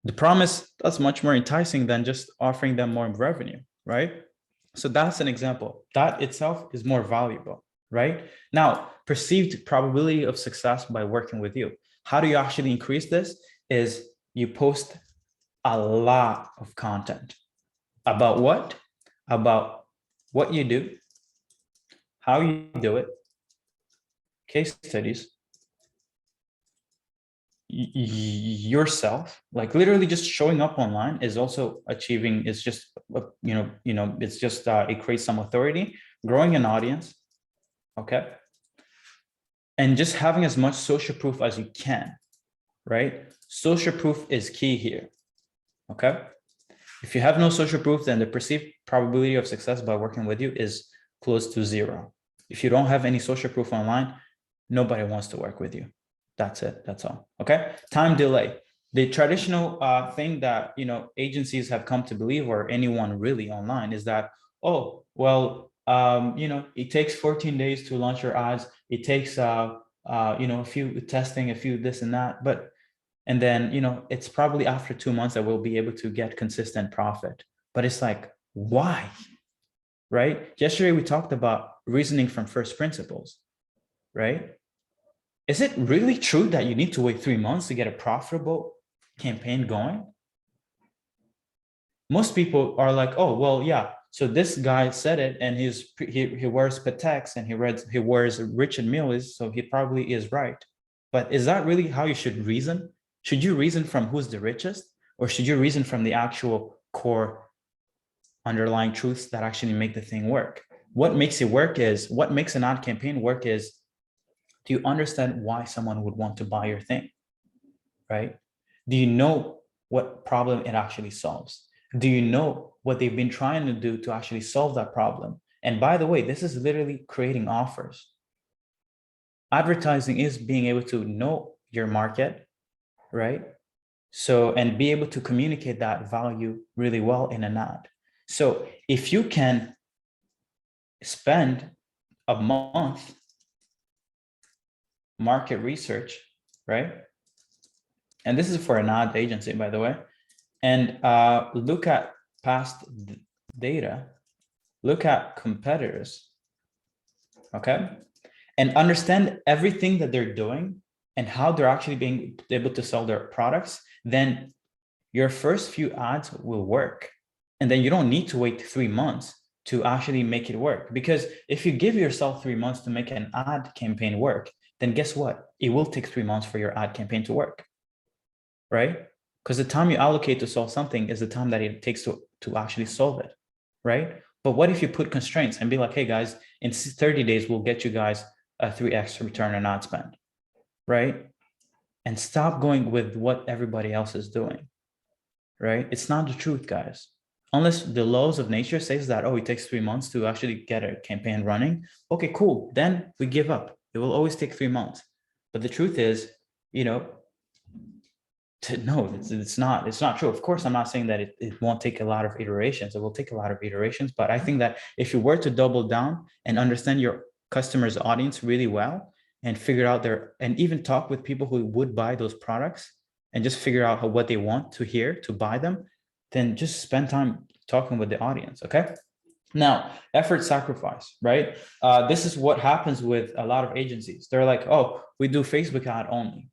The promise, that's much more enticing than just offering them more revenue, right? So that's an example. That itself is more valuable, right? Now, perceived probability of success by working with you. How do you actually increase this? Is you post a lot of content. About what? About what you do, how you do it, case studies, yourself, like literally just showing up online is also achieving, it's just it's just it creates some authority, growing an audience, okay, and just having as much social proof as you can, right? Social proof is key here, okay? If you have no social proof, then the perceived probability of success by working with you is close to 0. If you don't have any social proof online, nobody wants to work with you. That's it. That's all. Okay. Time delay. The traditional thing that agencies have come to believe, or anyone really online, is that, oh, well, it takes 14 days to launch your ads. It takes a few testing, a few this and that, and then it's probably after 2 months that we'll be able to get consistent profit. But it's like, why? Right? Yesterday we talked about reasoning from first principles, right? Is it really true that you need to wait 3 months to get a profitable campaign going? Most people are like, oh, well, yeah. So this guy said it, and he wears Pateks and he wears Richard Mille, so he probably is right. But is that really how you should reason? Should you reason from who's the richest, or should you reason from the actual core underlying truths that actually make the thing work? What makes it work is, what makes an ad campaign work is, do you understand why someone would want to buy your thing, right? Do you know what problem it actually solves? Do you know what they've been trying to do to actually solve that problem? And by the way, this is literally creating offers. Advertising is being able to know your market, right? So, and be able to communicate that value really well in an ad. So if you can spend a month market research, right? And this is for an ad agency, by the way, and look at past data, look at competitors, okay? And understand everything that they're doing and how they're actually being able to sell their products, then your first few ads will work. And then you don't need to wait 3 months to actually make it work. Because if you give yourself 3 months to make an ad campaign work, then guess what? It will take 3 months for your ad campaign to work, right? Because the time you allocate to solve something is the time that it takes to actually solve it, right? But what if you put constraints and be like, hey guys, in 30 days, we'll get you guys a 3x return on ad spend, right? And stop going with what everybody else is doing, right? It's not the truth, guys. Unless the laws of nature says that, oh, it takes 3 months to actually get a campaign running. Okay, cool. Then we give up. It will always take 3 months. But the truth is, you know, no, it's not true. Of course, I'm not saying that it won't take a lot of iterations. It will take a lot of iterations, but I think that if you were to double down and understand your customer's audience really well and figure out and even talk with people who would buy those products and just figure out what they want to hear to buy them, then just spend time talking with the audience. Okay. Now, effort sacrifice, right? This is what happens with a lot of agencies. They're like, oh, we do Facebook ad only.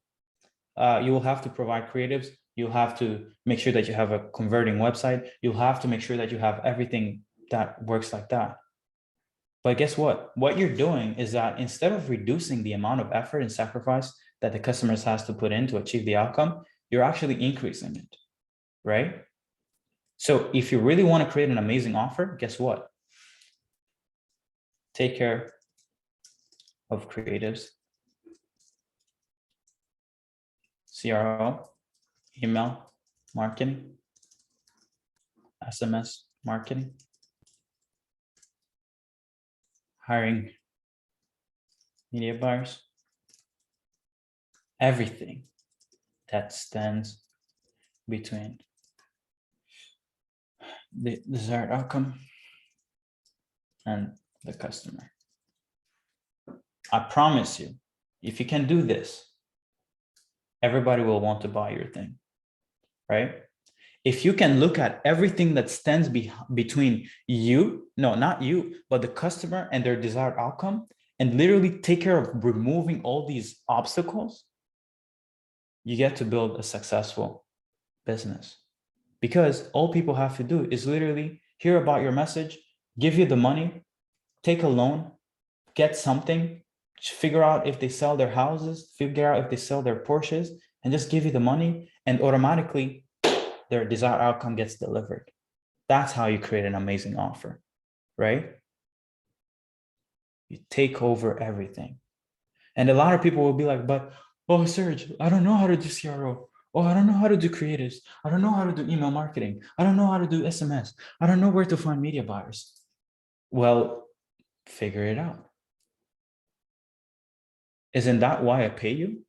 You will have to provide creatives. You'll have to make sure that you have a converting website. You'll have to make sure that you have everything that works like that. But guess what? What you're doing is that instead of reducing the amount of effort and sacrifice that the customers has to put in to achieve the outcome, you're actually increasing it, right? So if you really want to create an amazing offer, guess what? Take care of creatives, CRO, email marketing, SMS marketing, hiring media buyers, everything that stands between the desired outcome and the customer. I promise you, if you can do this, everybody will want to buy your thing, right? If you can look at everything that stands between you, no, not you, but the customer and their desired outcome, and literally take care of removing all these obstacles, you get to build a successful business. Because all people have to do is literally hear about your message, give you the money, take a loan, get something, figure out if they sell their houses, figure out if they sell their Porsches, and just give you the money, and automatically their desired outcome gets delivered. That's how you create an amazing offer, right? You take over everything. And a lot of people will be like, but, oh, Serge, I don't know how to do CRO. Oh, I don't know how to do creatives. I don't know how to do email marketing. I don't know how to do SMS. I don't know where to find media buyers. Well, figure it out. Isn't that why I pay you?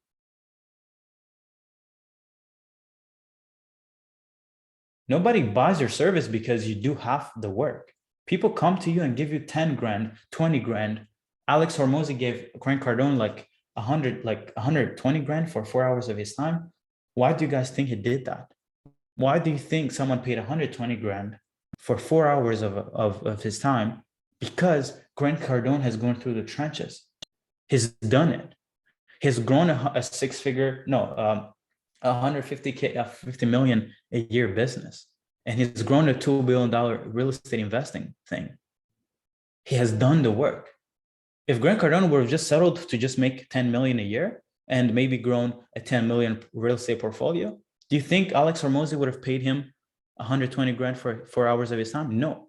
Nobody buys your service because you do half the work. People come to you and give you 10 grand, 20 grand. Alex Hormozy gave Grant Cardone like 120 grand for 4 hours of his time. Why do you guys think he did that? Why do you think someone paid 120 grand for 4 hours of his time? Because Grant Cardone has gone through the trenches. He's done it. He's grown a six-figure, no, 150K, 50 million a year business. And he's grown a $2 billion real estate investing thing. He has done the work. If Grant Cardone would have just settled to just make 10 million a year and maybe grown a 10 million real estate portfolio, do you think Alex Hormozy would have paid him 120 grand for 4 hours of his time? No.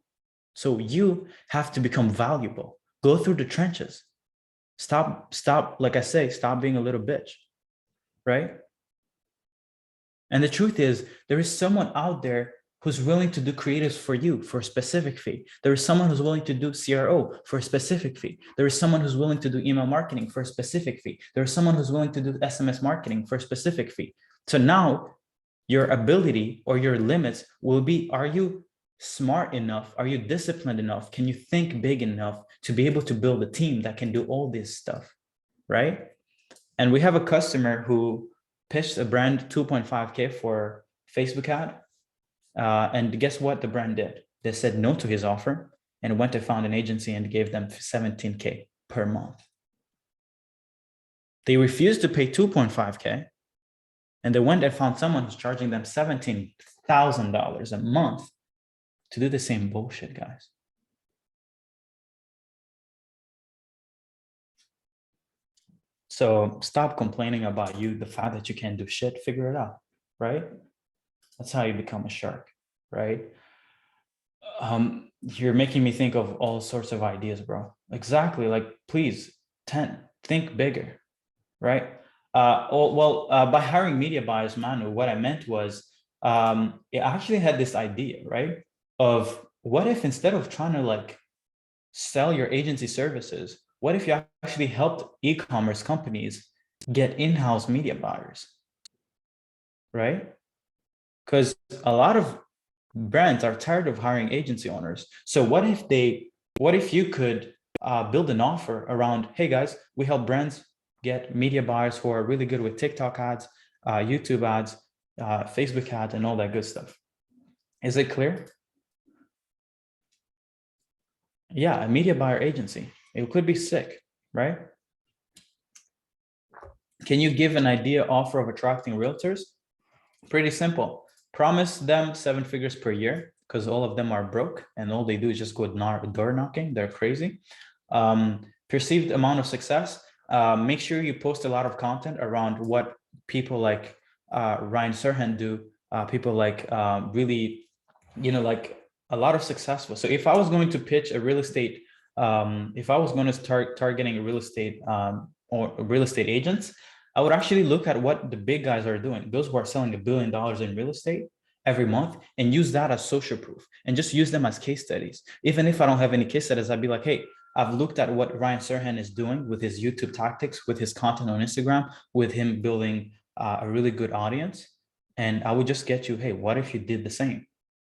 So you have to become valuable. Go through the trenches. Stop, like I say, stop being a little bitch, right? And the truth is, there is someone out there who's willing to do creatives for you for a specific fee. There is someone who's willing to do CRO for a specific fee. There is someone who's willing to do email marketing for a specific fee. There is someone who's willing to do SMS marketing for a specific fee. So now your ability or your limits will be, are you smart enough? Are you disciplined enough? Can you think big enough to be able to build a team that can do all this stuff, right? And we have a customer who pitched a brand 2.5K for Facebook ad. And guess what the brand did? They said no to his offer and went and found an agency and gave them 17K per month. They refused to pay 2.5K and they went and found someone who's charging them $17,000 a month to do the same bullshit, guys. So stop complaining about the fact that you can't do shit, figure it out, right? That's how you become a shark, right? You're making me think of all sorts of ideas, bro. Exactly, like, please, think bigger, right? By hiring media buyers, Manu, what I meant was, it actually had this idea, right? Of what if instead of trying to like sell your agency services, what if you actually helped e-commerce companies get in-house media buyers, right? Because a lot of brands are tired of hiring agency owners. So what if you could build an offer around, hey guys, we help brands get media buyers who are really good with TikTok ads, YouTube ads, Facebook ads, and all that good stuff. Is it clear? Yeah, a media buyer agency. It could be sick, right? Can you give an idea offer of attracting realtors? Pretty simple. Promise them 7 figures per year because all of them are broke and all they do is just go door knocking. They're crazy. Perceived amount of success. Make sure you post a lot of content around what people like Ryan Serge do. People like really, like a lot of successful. So if I was going to pitch a real estate, if I was going to start targeting a real estate or real estate agents, I would actually look at what the big guys are doing, those who are selling $1 billion in real estate every month, and use that as social proof and just use them as case studies. Even if I don't have any case studies, I'd be like, hey, I've looked at what Ryan Serge is doing with his YouTube tactics, with his content on Instagram, with him building a really good audience. And I would just get you, hey, what if you did the same?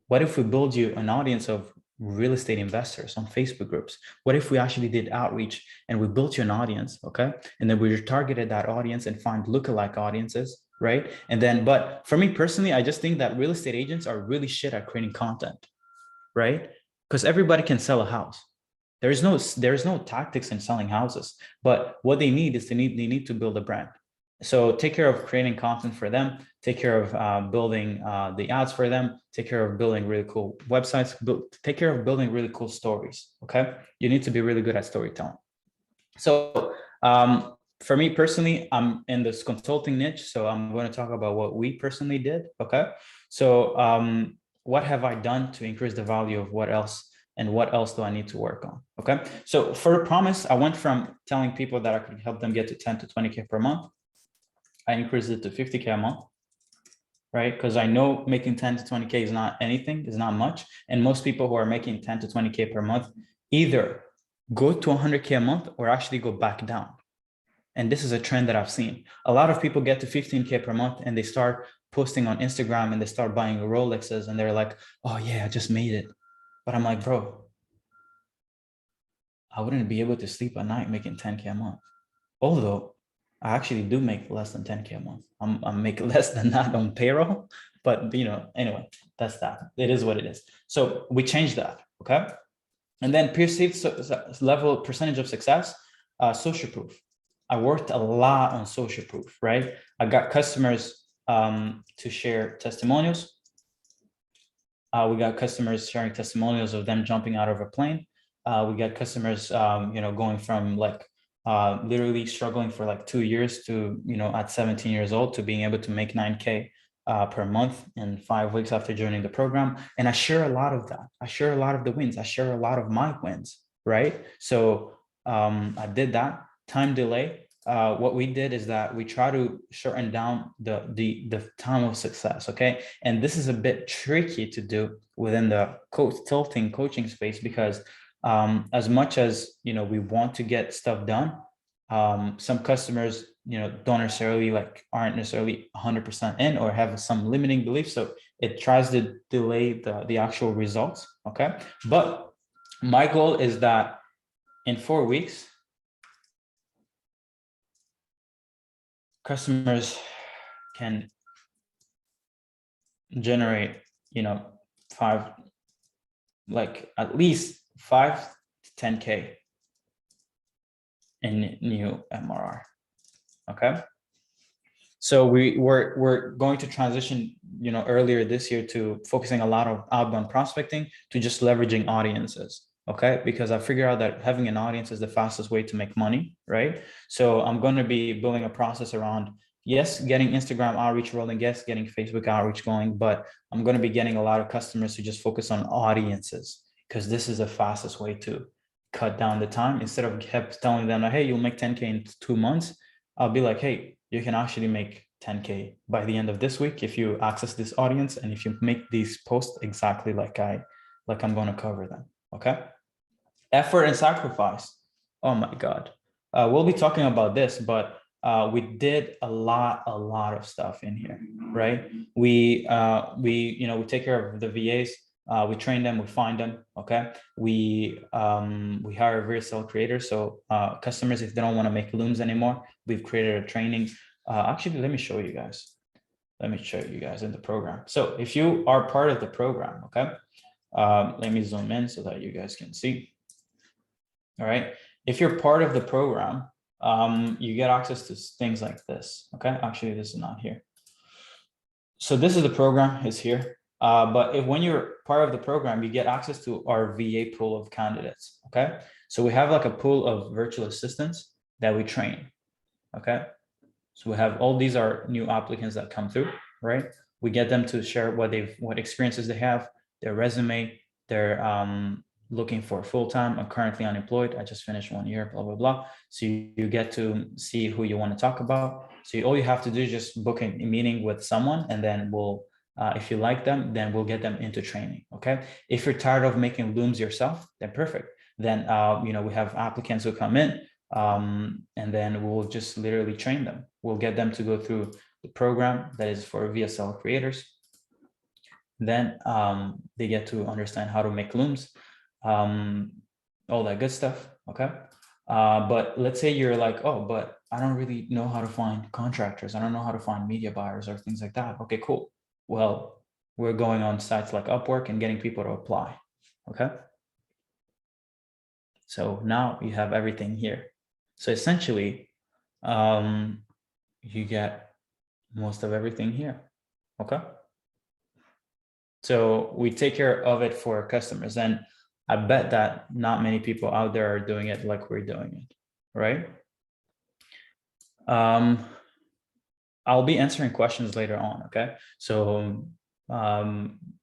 What if we build you an audience of real estate investors on Facebook groups? What if we actually did outreach and we built you an audience, okay? And then we targeted that audience and find lookalike audiences, right? And then, but for me personally, I just think that real estate agents are really shit at creating content, right? Because everybody can sell a house. There's no tactics in selling houses, but what they need is they need to build a brand. So take care of creating content for them, take care of building the ads for them, take care of building really cool websites, take care of building really cool stories, okay? You need to be really good at storytelling. So for me personally, I'm in this consulting niche, so I'm going to talk about what we personally did, okay? So what have I done to increase the value of what else, and what else do I need to work on, okay? So for a promise, I went from telling people that I could help them get to 10 to 20K per month. I increased it to 50K a month, right? Because I know making 10 to 20K is not anything, is not much. And most people who are making 10 to 20K per month either go to 100K a month or actually go back down. And this is a trend that I've seen. A lot of people get to 15K per month and they start posting on Instagram and they start buying Rolexes and they're like, oh yeah, I just made it. But I'm like, bro, I wouldn't be able to sleep at night making 10K a month. Although I actually do make less than 10K a month. I'm making less than that on payroll, but anyway, that's that. It is what it is. So we changed that, okay? And then perceived level percentage of success, social proof. I worked a lot on social proof, right? I got customers to share testimonials. We got customers sharing testimonials of them jumping out of a plane. We got customers, going from like literally struggling for like 2 years to, at 17 years old to being able to make 9K per month in 5 weeks after joining the program. And I share a lot of that. I share a lot of the wins. I share a lot of my wins, right? So I did that. Time delay. What we did is that we try to shorten down the time of success, okay? And this is a bit tricky to do within the consulting coaching space because as much as we want to get stuff done, some customers don't necessarily aren't necessarily 100% in or have some limiting beliefs, so it tries to delay the actual results, okay? But my goal is that in 4 weeks customers can generate at least 5 to 10K in new MRR. Okay. So we're going to transition, earlier this year to focusing a lot of outbound prospecting to just leveraging audiences. Okay. Because I figured out that having an audience is the fastest way to make money. Right. So I'm going to be building a process around, yes, getting Instagram outreach rolling, yes, getting Facebook outreach going, but I'm going to be getting a lot of customers to just focus on audiences because this is the fastest way to cut down the time. Instead of kept telling them, hey, you'll make 10K in 2 months, I'll be like, hey, you can actually make 10K by the end of this week if you access this audience and if you make these posts exactly like I'm going to cover them. Okay. Effort and sacrifice. Oh my God. We'll be talking about this, but we did a lot of stuff in here, right? We take care of the VAs. We train them, we find them. Okay. We hire VSL creators. So customers, if they don't want to make looms anymore, we've created a training. Actually, let me show you guys. Let me show you guys in the program. So if you are part of the program, okay, let me zoom in so that you guys can see. All right. If you're part of the program, you get access to things like this. Okay. Actually, this is not here. So this is the program, is here. But when you're part of the program, you get access to our VA pool of candidates. Okay. So we have like a pool of virtual assistants that we train. Okay. So we have all these are new applicants that come through, right? We get them to share what experiences they have, their resume, their looking for full-time. I'm currently unemployed. I just finished 1 year, blah, blah, blah. So you get to see who you want to talk about. So all you have to do is just book a meeting with someone, and then we'll, if you like them, then we'll get them into training. Okay. If you're tired of making looms yourself, then perfect. Then, we have applicants who come in, and then we'll just literally train them. We'll get them to go through the program that is for VSL creators. Then they get to understand how to make looms, all that good stuff. Okay. But let's say you're like, oh, but I don't really know how to find contractors. I don't know how to find media buyers or things like that. Okay, cool. Well, we're going on sites like Upwork and getting people to apply. Okay. So now you have everything here. So essentially, you get most of everything here. Okay. So we take care of it for our customers. And I bet that not many people out there are doing it like we're doing it, right? I'll be answering questions later on, okay? So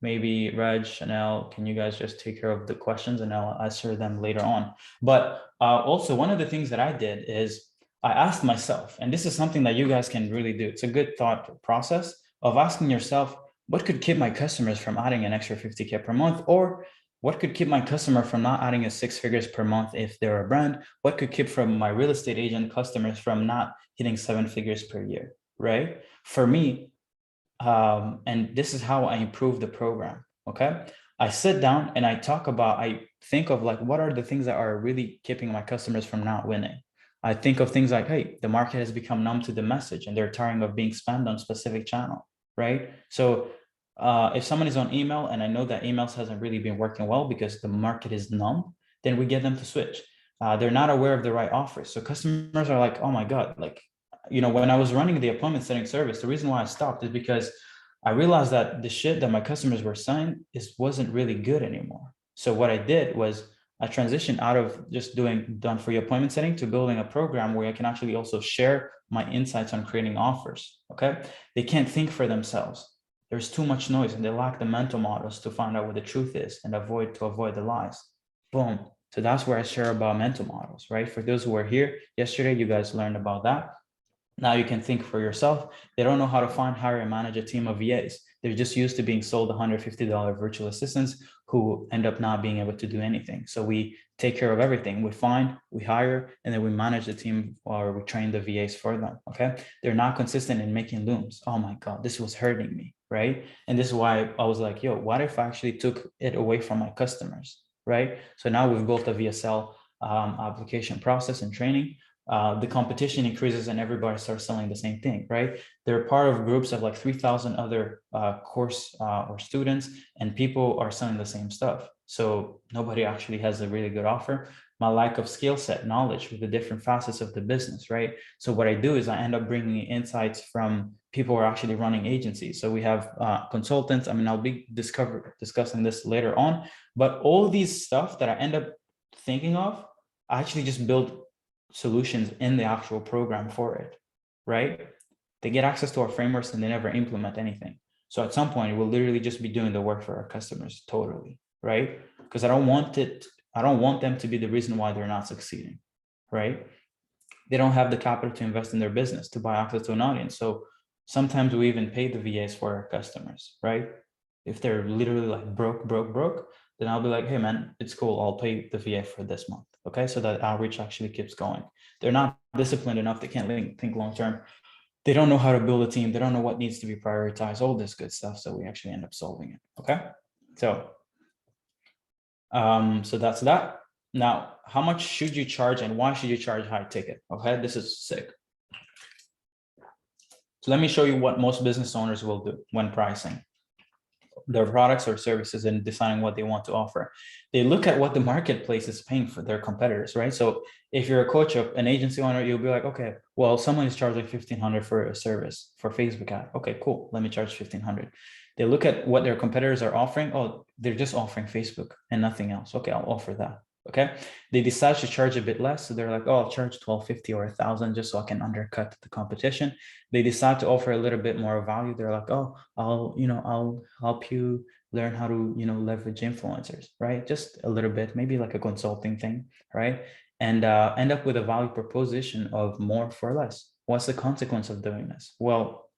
maybe Reg, Chanel, can you guys just take care of the questions and I'll answer them later on. But also one of the things that I did is I asked myself, and this is something that you guys can really do. It's a good thought process of asking yourself, what could keep my customers from adding an extra 50K per month? Or what could keep my customer from not adding a 6 figures per month if they're a brand? What could keep from my real estate agent customers from not hitting 7 figures per year, right? For me, and this is how I improve the program, okay? I sit down and I think of like, what are the things that are really keeping my customers from not winning? I think of things like, hey, the market has become numb to the message and they're tiring of being spammed on specific channel, right? So if someone is on email and I know that emails hasn't really been working well because the market is numb, then we get them to switch. They're not aware of the right offers. So customers are like, oh my God, like, when I was running the appointment setting service, the reason why I stopped is because I realized that the shit that my customers were selling wasn't really good anymore. So what I did was I transitioned out of just doing done for your appointment setting to building a program where I can actually also share my insights on creating offers. Okay. They can't think for themselves. There's too much noise and they lack the mental models to find out what the truth is and avoid the lies. Boom. So that's where I share about mental models, right? For those who were here yesterday, you guys learned about that. Now you can think for yourself. They don't know how to hire, and manage a team of VAs. They're just used to being sold $150 virtual assistants who end up not being able to do anything. So we take care of everything. We find, we hire, and then we manage the team or we train the VAs for them, okay? They're not consistent in making looms. Oh my God, this was hurting me, right? And this is why I was like, yo, what if I actually took it away from my customers, right? So now we've built a VSL application process and training. The competition increases and everybody starts selling the same thing, right? They're part of groups of like 3,000 other course or students, and people are selling the same stuff. So nobody actually has a really good offer. My lack of skill set, knowledge with the different facets of the business, right? So what I do is I end up bringing insights from people who are actually running agencies. So we have consultants. I mean, I'll be discussing this later on, but all these stuff that I end up thinking of, I actually just build solutions in the actual program for it, right? They get access to our frameworks and they never implement anything. So at some point, we'll literally just be doing the work for our customers totally, right? Because I don't want them to be the reason why they're not succeeding, right? They don't have the capital to invest in their business, to buy access to an audience. So sometimes we even pay the VAs for our customers, right? If they're literally like broke, then I'll be like, hey man, it's cool. I'll pay the VA for this month. Okay. So that outreach actually keeps going. They're not disciplined enough. They can't think long-term. They don't know how to build a team. They don't know what needs to be prioritized, all this good stuff. So we actually end up solving it. Okay. So, so that's that. Now, how much should you charge and why should you charge high ticket? Okay. This is sick. So let me show you what most business owners will do when pricing their products or services and deciding what they want to offer. They look at what the marketplace is paying for their competitors, right? So if you're a coach of an agency owner, you'll be like, okay, well, someone is charging 1,500 for a service for Facebook ad. Okay, cool. Let me charge 1,500. They look at what their competitors are offering. Oh, they're just offering Facebook and nothing else. Okay, I'll offer that. Okay, they decide to charge a bit less, so they're like, oh, I'll charge 1,250 or 1,000 just so I can undercut the competition. They decide to offer a little bit more value. They're like, oh, I'll help you learn how to leverage influencers, right? Just a little bit, maybe like a consulting thing, right? And end up with a value proposition of more for less. What's the consequence of doing this? Well,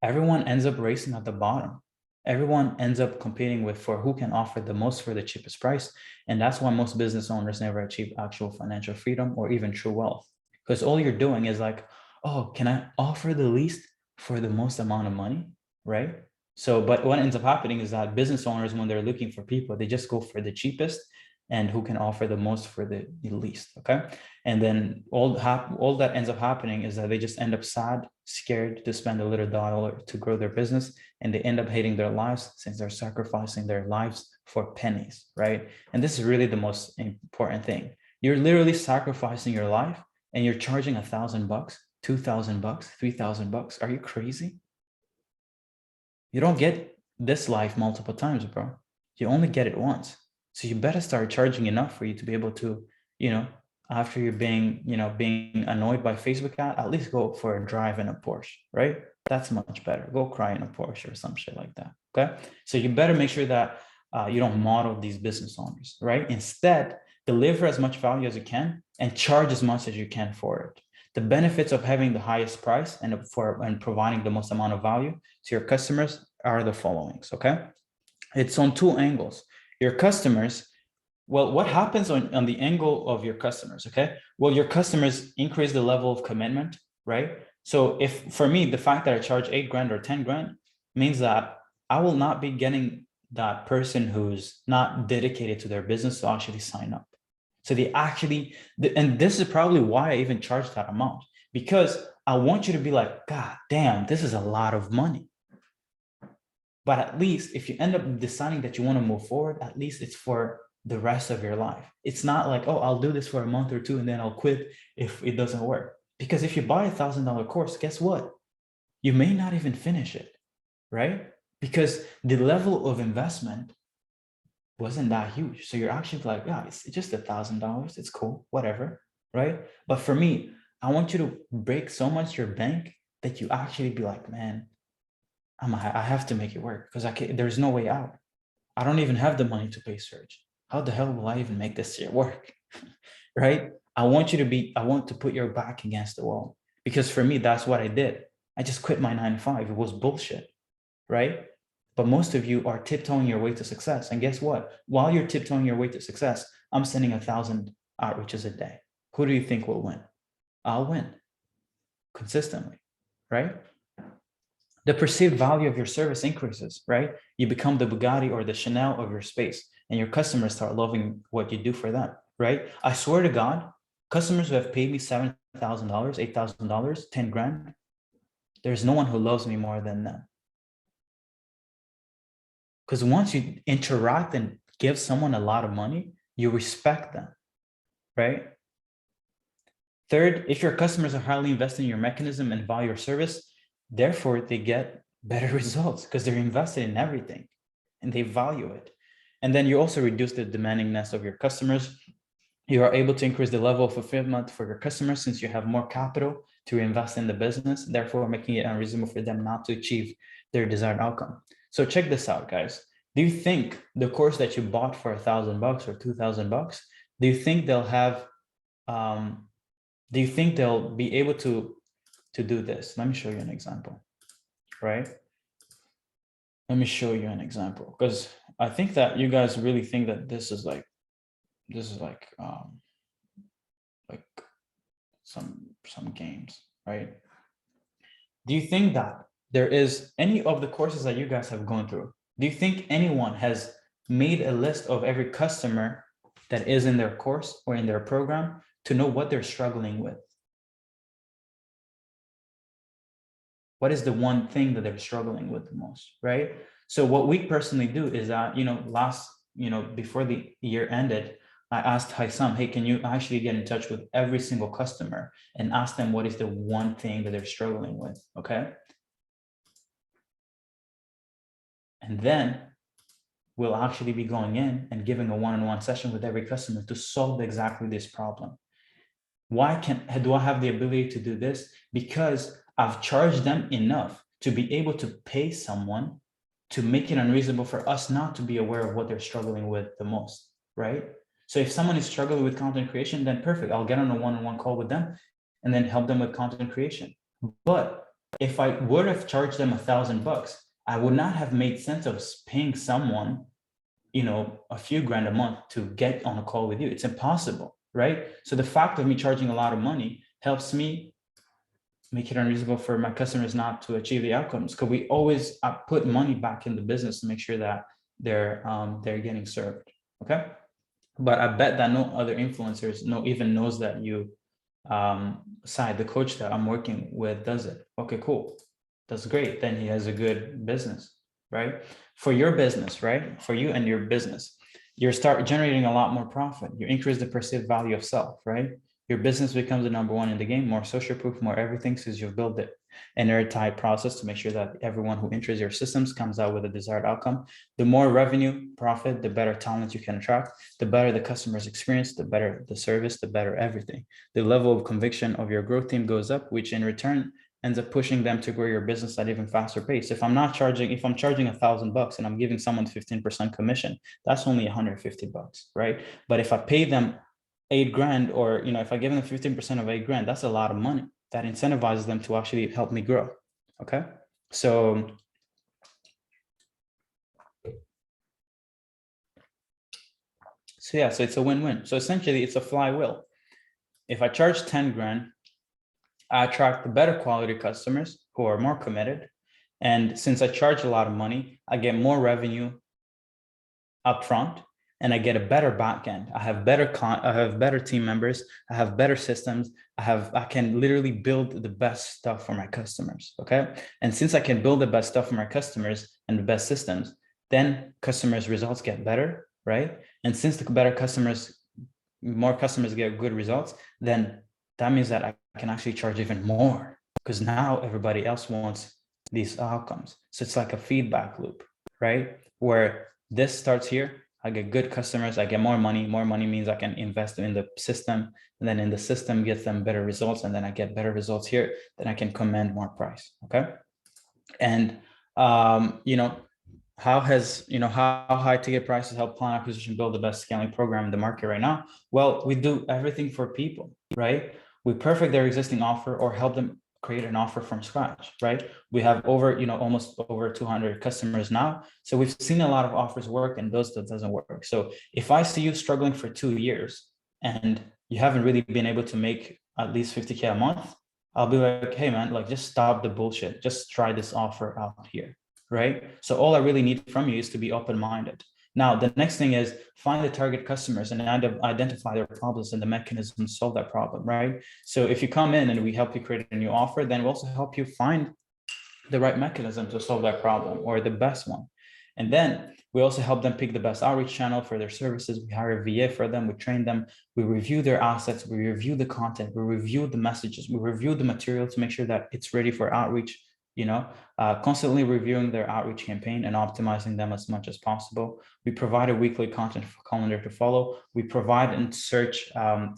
everyone ends up racing at the bottom. Everyone ends up competing for who can offer the most for the cheapest price. And that's why most business owners never achieve actual financial freedom or even true wealth. Because all you're doing is like, oh, can I offer the least for the most amount of money, right? So, but what ends up happening is that business owners, when they're looking for people, they just go for the cheapest and who can offer the most for the least, okay? And then all that ends up happening is that they just end up sad, scared to spend a little dollar to grow their business, and they end up hating their lives since they're sacrificing their lives for pennies, right? And this is really the most important thing. You're literally sacrificing your life and you're charging $1,000, $2,000, $3,000. Are you crazy? You don't get this life multiple times, bro. You only get it once. So you better start charging enough for you to be able to, after you're being annoyed by Facebook ad, at least go for a drive in a Porsche, right? That's much better. Go cry in a Porsche or some shit like that, okay? So you better make sure that you don't model these business owners, right? Instead, deliver as much value as you can and charge as much as you can for it. The benefits of having the highest price and providing the most amount of value to your customers are the following, okay? It's on two angles. Your customers, well, what happens on the angle of your customers, okay? Well, your customers increase the level of commitment, right? So if for me, the fact that I charge 8 grand or 10 grand means that I will not be getting that person who's not dedicated to their business to actually sign up. So they actually, and this is probably why I even charge that amount, because I want you to be like, God damn, this is a lot of money. But at least if you end up deciding that you want to move forward, at least it's for the rest of your life. It's not like, oh, I'll do this for a month or two and then I'll quit if it doesn't work. Because if you buy $1,000 course, guess what? You may not even finish it, right? Because the level of investment wasn't that huge. So you're actually like, yeah, it's just $1,000. It's cool, whatever, right? But for me, I want you to break so much your bank that you actually be like, man, I have to make it work because there's no way out. I don't even have the money to pay Serge. How the hell will I even make this shit work? Right? I want to put your back against the wall, because for me, that's what I did. I just quit my 9 to 5. It was bullshit, right? But most of you are tiptoeing your way to success. And guess what? While you're tiptoeing your way to success, I'm sending 1,000 outreaches a day. Who do you think will win? I'll win consistently, right? The perceived value of your service increases, right? You become the Bugatti or the Chanel of your space, and your customers start loving what you do for them, right? I swear to God, customers who have paid me $7,000, $8,000, 10 grand, there's no one who loves me more than them. Because once you interact and give someone a lot of money, you respect them, right? Third, if your customers are highly invested in your mechanism and value your service, therefore they get better results because they're invested in everything and they value it. And then you also reduce the demandingness of your customers. You are able to increase the level of fulfillment for your customers since you have more capital to invest in the business, therefore making it unreasonable for them not to achieve their desired outcome. So check this out, guys. Do you think the course that you bought for $1,000 or $2,000, do you think they'll have, do you think they'll be able to do this? Let me show you an example, right? Let me show you an example, because I think that you guys really think that this is like like some games, right? Do you think that there is any of the courses that you guys have gone through? Do you think anyone has made a list of every customer that is in their course or in their program to know what they're struggling with? What is the one thing that they're struggling with the most, right? So what we personally do is that, before the year ended, I asked Haisam, hey, can you actually get in touch with every single customer and ask them what is the one thing that they're struggling with, okay? And then we'll actually be going in and giving a one-on-one session with every customer to solve exactly this problem. Why do I have the ability to do this? Because I've charged them enough to be able to pay someone to make it unreasonable for us not to be aware of what they're struggling with the most, right? So if someone is struggling with content creation, then perfect. I'll get on a one-on-one call with them and then help them with content creation. But if I would have charged them $1,000, I would not have made sense of paying someone, a few grand a month to get on a call with you. It's impossible, right? So the fact of me charging a lot of money helps me make it unreasonable for my customers not to achieve the outcomes, because we always put money back in the business to make sure that they're getting served. Okay, but I bet that no other influencers even knows that you side the coach that I'm working with does it. Okay, cool, that's great. Then he has a good business, right? For your business, right? For you and your business, you start generating a lot more profit. You increase the perceived value of self, right? Your business becomes the number one in the game, more social proof, more everything, since you've built it an airtight process to make sure that everyone who enters your systems comes out with a desired outcome. The more revenue, profit, the better talent you can attract, the better the customer's experience, the better the service, the better everything. The level of conviction of your growth team goes up, which in return ends up pushing them to grow your business at even faster pace. If I'm charging $1,000 and I'm giving someone 15% commission, that's only $150, right? But if I pay them $8,000, or if I give them 15% of $8,000, that's a lot of money. That incentivizes them to actually help me grow. Okay, so yeah, so it's a win-win. So essentially, it's a flywheel. If I charge 10 grand, I attract the better quality customers who are more committed. And since I charge a lot of money, I get more revenue upfront, and I get a better backend. I have better team members. I have better systems. I can literally build the best stuff for my customers. Okay. And since I can build the best stuff for my customers and the best systems, then customers' results get better, right? And since more customers get good results, then that means that I can actually charge even more, because now everybody else wants these outcomes. So it's like a feedback loop, right? Where this starts here, I get good customers, I get more money. More money means I can invest in the system, and then in the system gets them better results, and then I get better results here, then I can command more price. Okay. And how high ticket prices help client acquisition build the best scaling program in the market right now? Well, we do everything for people, right? We perfect their existing offer or help them create an offer from scratch, right? We have almost over 200 customers now. So we've seen a lot of offers work and those that doesn't work. So if I see you struggling for 2 years and you haven't really been able to make at least 50K a month, I'll be like, hey man, like just stop the bullshit. Just try this offer out here, right? So all I really need from you is to be open-minded. Now, the next thing is find the target customers and identify their problems and the mechanism to solve that problem, right? So if you come in and we help you create a new offer, then we'll also help you find the right mechanism to solve that problem, or the best one. And then we also help them pick the best outreach channel for their services. We hire a VA for them, we train them, we review their assets, we review the content, we review the messages, we review the material to make sure that it's ready for outreach, constantly reviewing their outreach campaign and optimizing them as much as possible. We provide a weekly content calendar to follow. We provide and search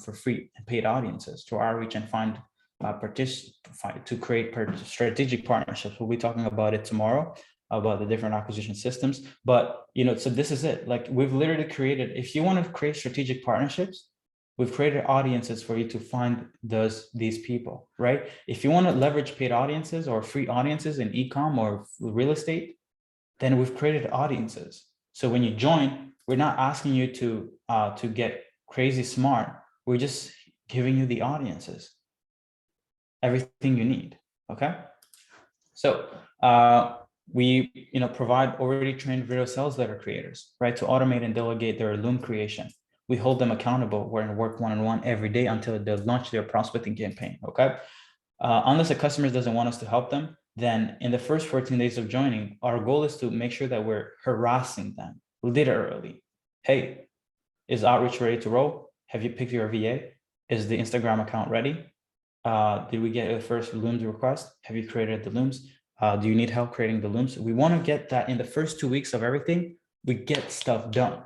for free and paid audiences to outreach and find to create strategic partnerships. We'll be talking about it tomorrow, about the different acquisition systems. But so this is it. Like, we've literally created, if you want to create strategic partnerships, we've created audiences for you to find these people, right? If you want to leverage paid audiences or free audiences in e-com or real estate, then we've created audiences. So when you join, we're not asking you to get crazy smart. We're just giving you the audiences, everything you need. Okay. So we provide already trained video sales letter creators, right, to automate and delegate their Loom creation. We hold them accountable. We're in work one-on-one every day until they launch their prospecting campaign. Okay. Unless a customer doesn't want us to help them, then in the first 14 days of joining, our goal is to make sure that we're harassing them literally. Hey, is outreach ready to roll? Have you picked your VA? Is the Instagram account ready? Did we get the first Looms request? Have you created the Looms? Do you need help creating the Looms? We want to get that in the first 2 weeks of everything. We get stuff done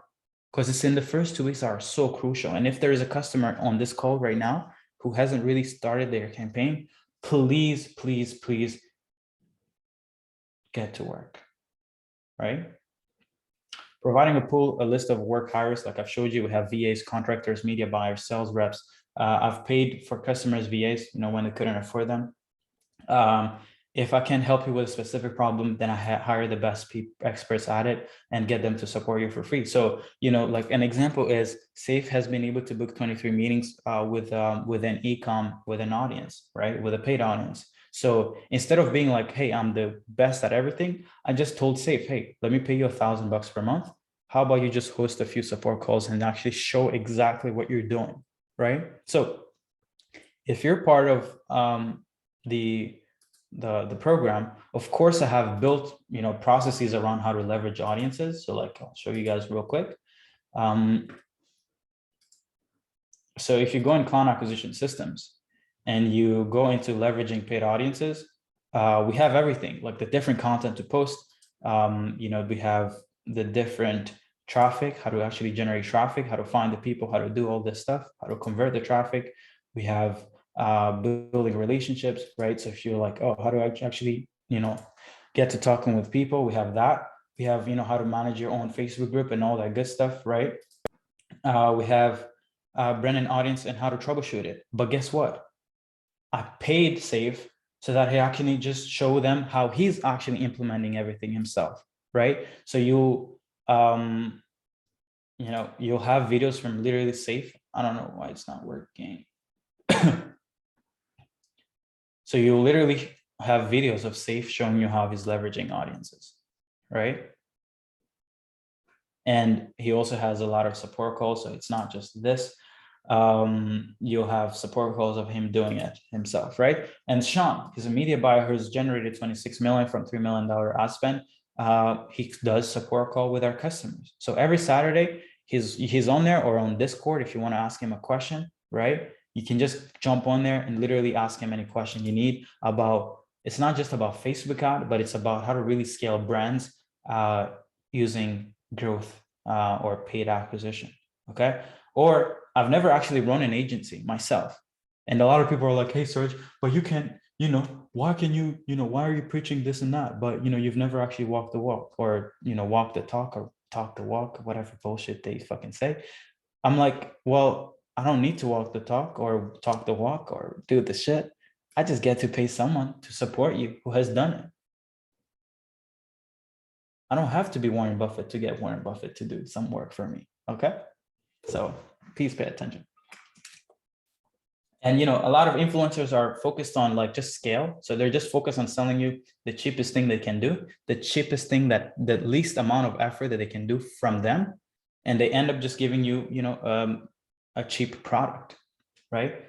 because it's in the first 2 weeks that are so crucial. And if there is a customer on this call right now who hasn't really started their campaign, please, please, please get to work, right? Providing a list of work hires, like I've showed you, we have VAs, contractors, media buyers, sales reps. I've paid for customers VAs, when they couldn't afford them. If I can help you with a specific problem, then I hire the best experts at it and get them to support you for free. So, like an example is Safe has been able to book 23 meetings with an e-com, with an audience, right? With a paid audience. So instead of being like, hey, I'm the best at everything, I just told Safe, hey, let me pay you $1,000 per month. How about you just host a few support calls and actually show exactly what you're doing, right? So if you're part of the program, of course, I have built processes around how to leverage audiences. So like I'll show you guys real quick. So if you go in client acquisition systems and you go into leveraging paid audiences, we have everything, like the different content to post. We have the different traffic, how to actually generate traffic, how to find the people, how to do all this stuff, how to convert the traffic. We have building relationships, right? So if you're like, oh, how do I actually, get to talking with people? We have that. We have, how to manage your own Facebook group and all that good stuff, right? We have brand and audience and how to troubleshoot it. But guess what? I paid Safe so that he actually just show them how he's actually implementing everything himself, right? So you'll have videos from literally Safe. I don't know why it's not working. So you literally have videos of Safe showing you how he's leveraging audiences, right? And he also has a lot of support calls. So it's not just this. You'll have support calls of him doing it himself, right? And Sean, he's a media buyer who's generated 26 million from $3 million ad spend. He does support call with our customers. So every Saturday, he's on there or on Discord. If you want to ask him a question, right? You can just jump on there and literally ask him any question you need about, it's not just about Facebook ad, but it's about how to really scale brands using growth or paid acquisition, okay? Or I've never actually run an agency myself. And a lot of people are like, hey, Serge, but you can't, why can you, why are you preaching this and that? But, you've never actually walked the walk or, walk the talk or talk the walk, whatever bullshit they fucking say. I'm like, well, I don't need to walk the talk or talk the walk or do the shit. I just get to pay someone to support you who has done it. I don't have to be Warren Buffett to get Warren Buffett to do some work for me. Okay. So please pay attention. And, a lot of influencers are focused on like just scale. So they're just focused on selling you the cheapest thing they can do, the cheapest thing that the least amount of effort that they can do from them. And they end up just giving you, a cheap product, right?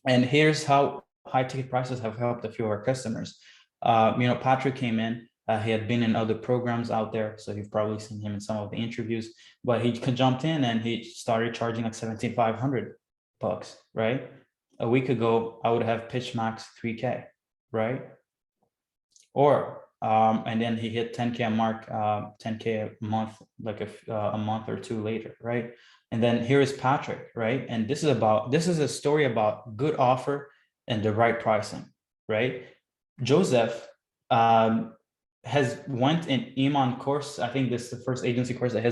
And here's how high ticket prices have helped a few of our customers. Patrick came in. He had been in other programs out there, so you've probably seen him in some of the interviews. But he jumped in and he started charging like $1,750, right? A week ago, I would have pitched max 3K, right? Or and then he hit 10K a mark, 10K a month, like a month or two later, right? And then here is Patrick, right? And this is a story about good offer and the right pricing, right? Joseph has went in Iman course. I think this is the first agency course that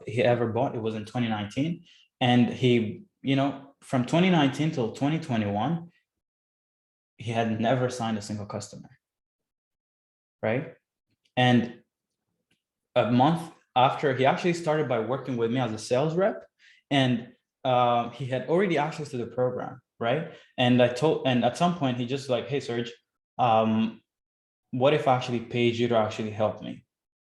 he ever bought. It was in 2019. And he, from 2019 till 2021, he had never signed a single customer, right? And a month after he actually started by working with me as a sales rep, and he had already access to the program, right? And at some point he just like, hey Serge, what if I actually paid you to actually help me,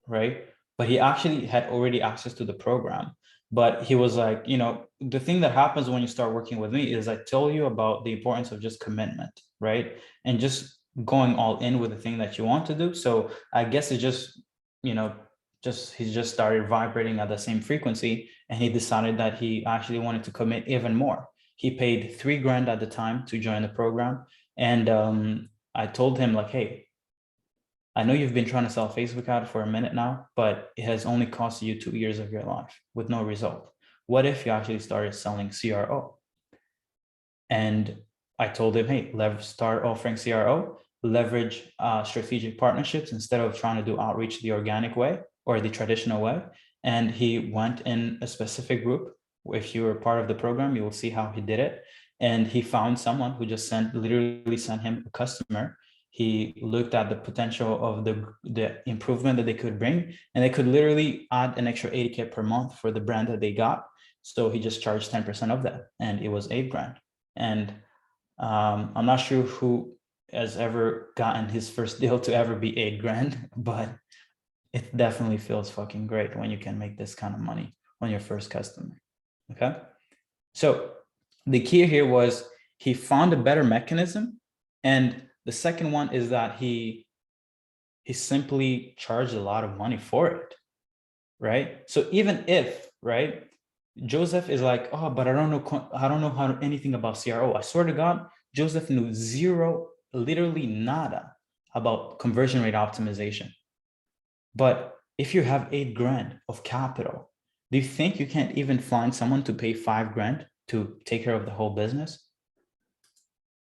right? But he actually had already access to the program. But he was like, the thing that happens when you start working with me is I tell you about the importance of just commitment, right? And just going all in with the thing that you want to do. So I guess it just, he just started vibrating at the same frequency, and he decided that he actually wanted to commit even more. He paid $3,000 at the time to join the program. And I told him like, hey, I know you've been trying to sell Facebook ad for a minute now, but it has only cost you 2 years of your life with no result. What if you actually started selling CRO? And I told him, hey, start offering CRO, leverage strategic partnerships instead of trying to do outreach the organic way or the traditional way. And he went in a specific group. If you were part of the program, you will see how he did it. And he found someone who just literally sent him a customer. He looked at the potential of the improvement that they could bring, and they could literally add an extra 80K per month for the brand that they got. So he just charged 10% of that, and it was $8,000. And I'm not sure who has ever gotten his first deal to ever be $8,000, but it definitely feels fucking great when you can make this kind of money on your first customer. Okay. So the key here was he found a better mechanism. And the second one is that he simply charged a lot of money for it. Right. So even if, right, Joseph is like, oh, but I don't know anything about CRO. I swear to God, Joseph knew zero, literally nada about conversion rate optimization. But if you have $8,000 of capital, do you think you can't even find someone to pay $5,000 to take care of the whole business?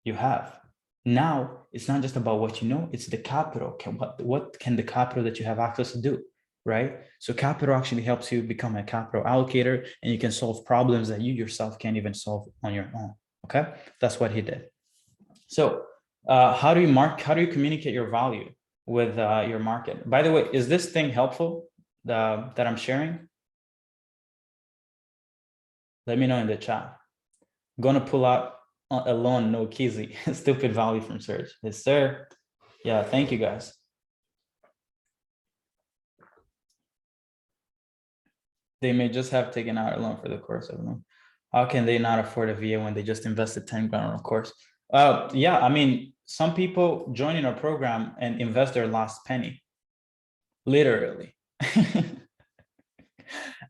You have. Now, it's not just about what you know, it's the capital. What can the capital that you have access to do? Right? So capital actually helps you become a capital allocator, and you can solve problems that you yourself can't even solve on your own. Okay. That's what he did. So how do you communicate your value with your market? By the way, is this thing helpful that I'm sharing? Let me know in the chat. I'm going to pull out a loan, no Kizzy, stupid value from Serge. Yes, sir. Yeah. Thank you guys. They may just have taken out a loan for the course of them. How can they not afford a VA when they just invested 10,000 on a course? Yeah, I mean, some people join in our program and invest their last penny, literally.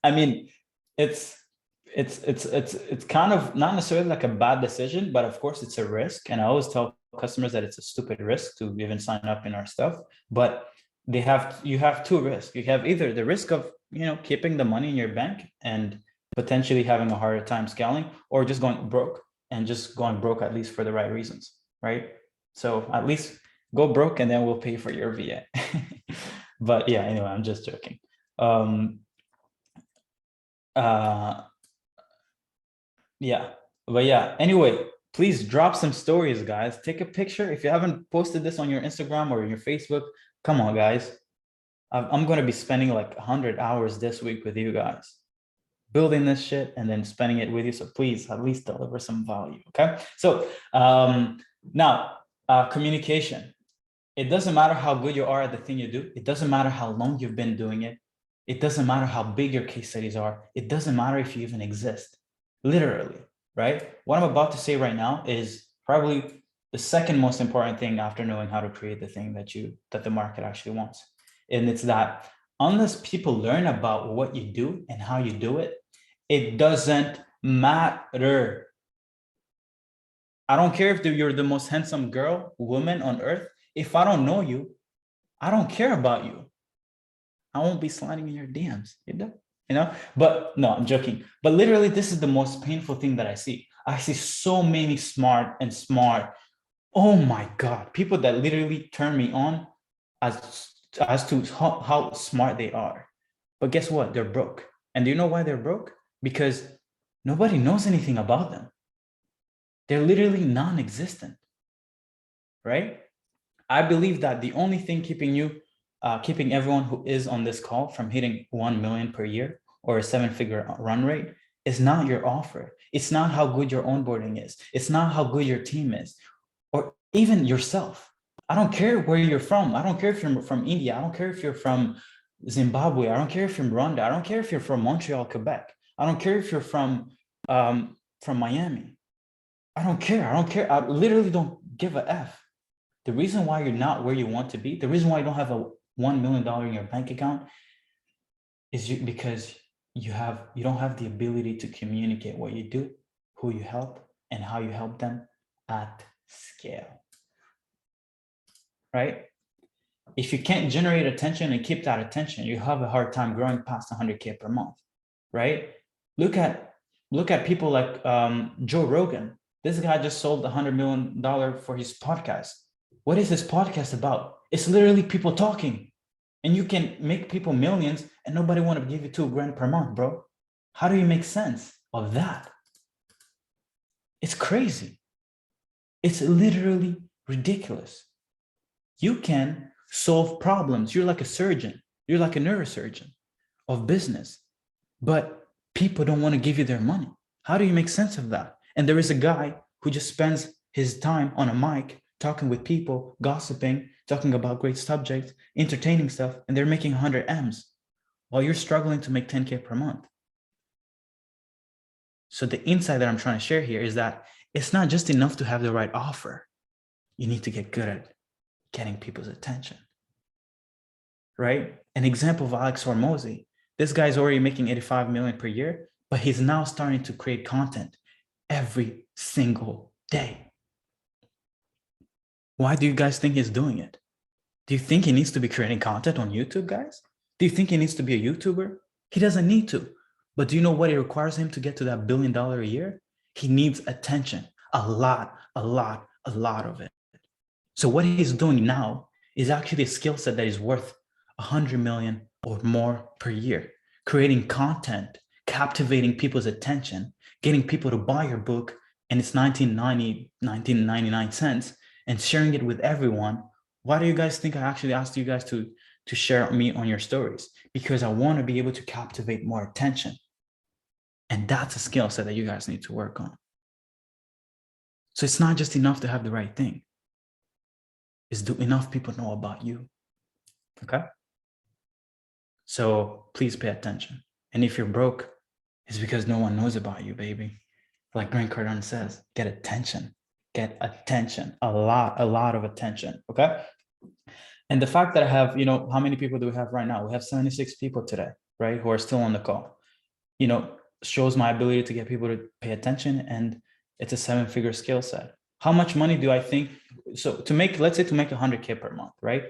I mean, it's kind of not necessarily like a bad decision, but of course it's a risk. And I always tell customers that it's a stupid risk to even sign up in our stuff. But you have two risks. You have either the risk of keeping the money in your bank and potentially having a harder time scaling, or just going broke, and just going broke at least for the right reasons, right? So at least go broke and then we'll pay for your VA. But yeah, anyway, I'm just joking. Yeah, but yeah, anyway, please drop some stories, guys. Take a picture. If you haven't posted this on your Instagram or your Facebook, come on, guys. I'm going to be spending like 100 hours this week with you guys, building this shit and then spending it with you. So please at least deliver some value. Okay. So now communication. It doesn't matter how good you are at the thing you do. It doesn't matter how long you've been doing it. It doesn't matter how big your case studies are. It doesn't matter if you even exist. Literally, right? What I'm about to say right now is probably the second most important thing after knowing how to create the thing that the market actually wants. And it's that unless people learn about what you do and how you do it, it doesn't matter. I don't care if you're the most handsome woman on earth. If I don't know you, I don't care about you. I won't be sliding in your DMs, but no, I'm joking. But literally, this is the most painful thing that I see. I see so many smart. Oh my God, people that literally turn me on as to how smart they are. But guess what? They're broke. And do you know why they're broke? Because nobody knows anything about them. They're literally non-existent, right? I believe that the only thing keeping you keeping everyone who is on this call from hitting 1 million per year or a 7-figure run rate is not your offer. It's not how good your onboarding is. It's not how good your team is, or even yourself. I don't care where you're from. I don't care if you're from India. I don't care if you're from Zimbabwe. I don't care if you're from Rwanda. I don't care if you're from Montreal, Quebec. I don't care if you're from Miami. I don't care. I don't care. I literally don't give a F. The reason why you're not where you want to be, the reason why you don't have a $1 million in your bank account is because you don't have the ability to communicate what you do, who you help, and how you help them at scale, right? If you can't generate attention and keep that attention, you have a hard time growing past 100K per month, right? Look at people like Joe Rogan. This guy just sold $100 million for his podcast. What is this podcast about? It's literally people talking, and you can make people millions and nobody want to give you $2,000 per month, bro. How do you make sense of that? It's crazy. It's literally ridiculous. You can solve problems. You're like a surgeon. You're like a neurosurgeon of business, but people don't want to give you their money. How do you make sense of that? And there is a guy who just spends his time on a mic talking with people, gossiping, talking about great subjects, entertaining stuff, and they're making 100 M's while you're struggling to make 10K per month. So the insight that I'm trying to share here is that it's not just enough to have the right offer. You need to get good at getting people's attention, right? An example of Alex Hormozy. This guy's already making 85 million per year, but he's now starting to create content every single day. Why do you guys think he's doing it? Do you think he needs to be creating content on YouTube, guys? Do you think he needs to be a YouTuber? He doesn't need to. But do you know what it requires him to get to that $1 billion a year? He needs attention, a lot of it. So what he's doing now is actually a skill set that is worth 100 million or more per year, creating content, captivating people's attention, getting people to buy your book, and it's 19.99 cents, and sharing it with everyone. Why do you guys think I actually asked you guys to share me on your stories? Because I want to be able to captivate more attention. And that's a skill set that you guys need to work on. So it's not just enough to have the right thing. It's do enough people know about you. Okay? So please pay attention. And if you're broke, it's because no one knows about you, baby. Like Grant Cardone says, get attention. Get attention. A lot of attention. Okay? And the fact that I have, how many people do we have right now? We have 76 people today, right? Who are still on the call. Shows my ability to get people to pay attention, and it's a 7-figure skill set. How much money do I think? So let's say to make 100K per month, right?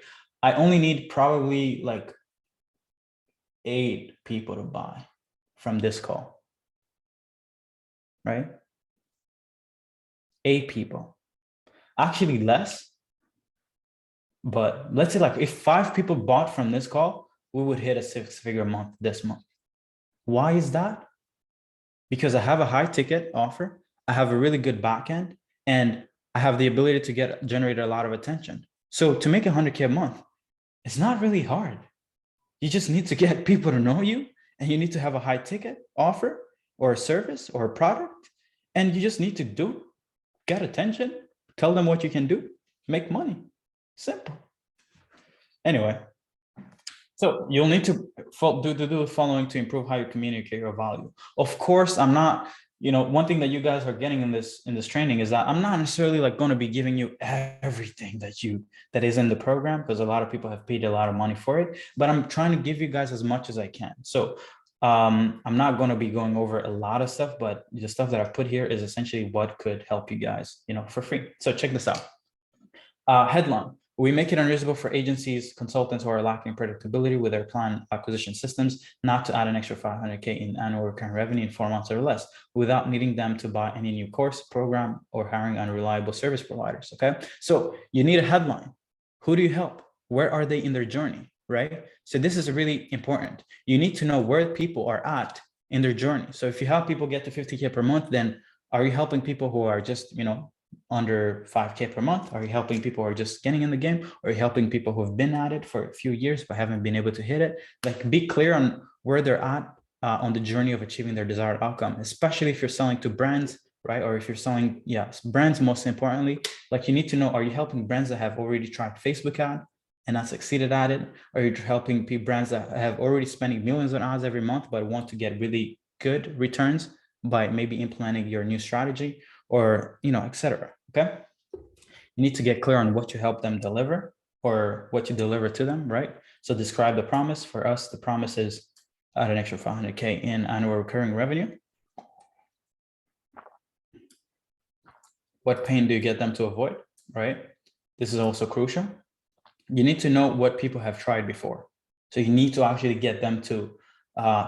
I only need probably like 8 people to buy from this call, right? 8 people, actually less. But let's say like if 5 people bought from this call, we would hit a 6-figure month this month. Why is that? Because I have a high ticket offer, I have a really good backend, and I have the ability to generate a lot of attention. So to make 100K a month, it's not really hard. You just need to get people to know you, and you need to have a high ticket offer or a service or a product, and you just need to get attention, tell them what you can do, make money. Simple. Anyway, so you'll need to do the following to improve how you communicate your value. Of course, I'm not, one thing that you guys are getting in this training is that I'm not necessarily like going to be giving you everything that is in the program, because a lot of people have paid a lot of money for it, but I'm trying to give you guys as much as I can. So I'm not going to be going over a lot of stuff, but the stuff that I've put here is essentially what could help you guys, for free. So check this out. Headline. We make it unreasonable for agencies, consultants who are lacking predictability with their client acquisition systems not to add an extra 500K in annual recurring revenue in 4 months or less without needing them to buy any new course, program, or hiring unreliable service providers, okay? So you need a headline. Who do you help? Where are they in their journey, right? So this is really important. You need to know where people are at in their journey. So if you help people get to 50K per month, then are you helping people who are just, under 5K per month? Are you helping people who are just getting in the game? Or are you helping people who have been at it for a few years but haven't been able to hit it? Like, be clear on where they're at on the journey of achieving their desired outcome, especially if you're selling to brands, right? Or if you're selling, yes, brands, most importantly, like you need to know, are you helping brands that have already tried Facebook ad and not succeeded at it? Or are you helping brands that have already spending millions on ads every month, but want to get really good returns by maybe implementing your new strategy, or, etc. Okay. You need to get clear on what you help them deliver or what you deliver to them, right? So describe the promise. For us, the promise is add an extra 500K in annual recurring revenue. What pain do you get them to avoid, right? This is also crucial. You need to know what people have tried before. So you need to actually get them to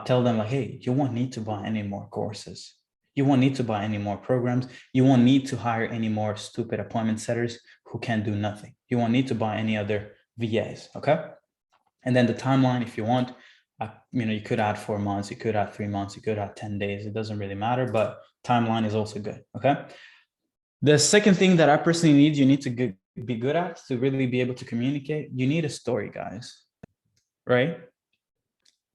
tell them like, hey, you won't need to buy any more courses. You won't need to buy any more programs. You won't need to hire any more stupid appointment setters who can do nothing. You won't need to buy any other VAs, okay? And then the timeline, if you want, you could add 4 months, you could add 3 months, you could add 10 days. It doesn't really matter, but timeline is also good, okay? The second thing that I personally need, you need to be good at to really be able to communicate. You need a story, guys, right?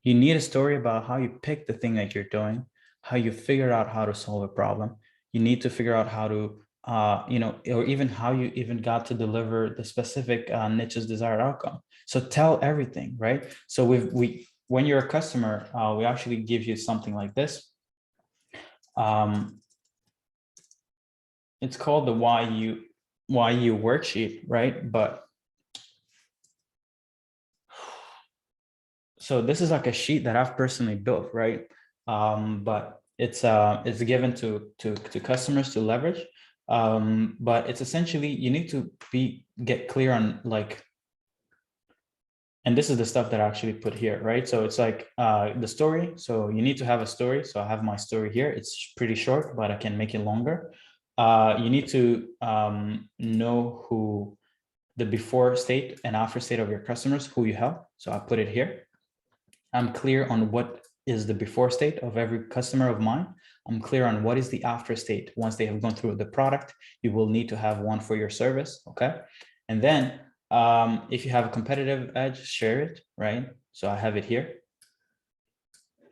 You need a story about how you pick the thing that you're doing, how you figure out how to solve a problem. You need to figure out how to, or even how you even got to deliver the specific niche's desired outcome. So tell everything, right? So when you're a customer, we actually give you something like this. It's called the why you worksheet, right? But so this is like a sheet that I've personally built, right? But it's given to customers to leverage. But it's essentially, you need to get clear on like, and this is the stuff that I actually put here, right? So it's like the story. So you need to have a story. So I have my story here. It's pretty short, but I can make it longer. You need to know who the before state and after state of your customers, who you help. So I put it here. I'm clear on what is the before state of every customer of mine. I'm clear on what is the after state. Once they have gone through the product, you will need to have one for your service, okay? And then if you have a competitive edge, share it, right? So I have it here,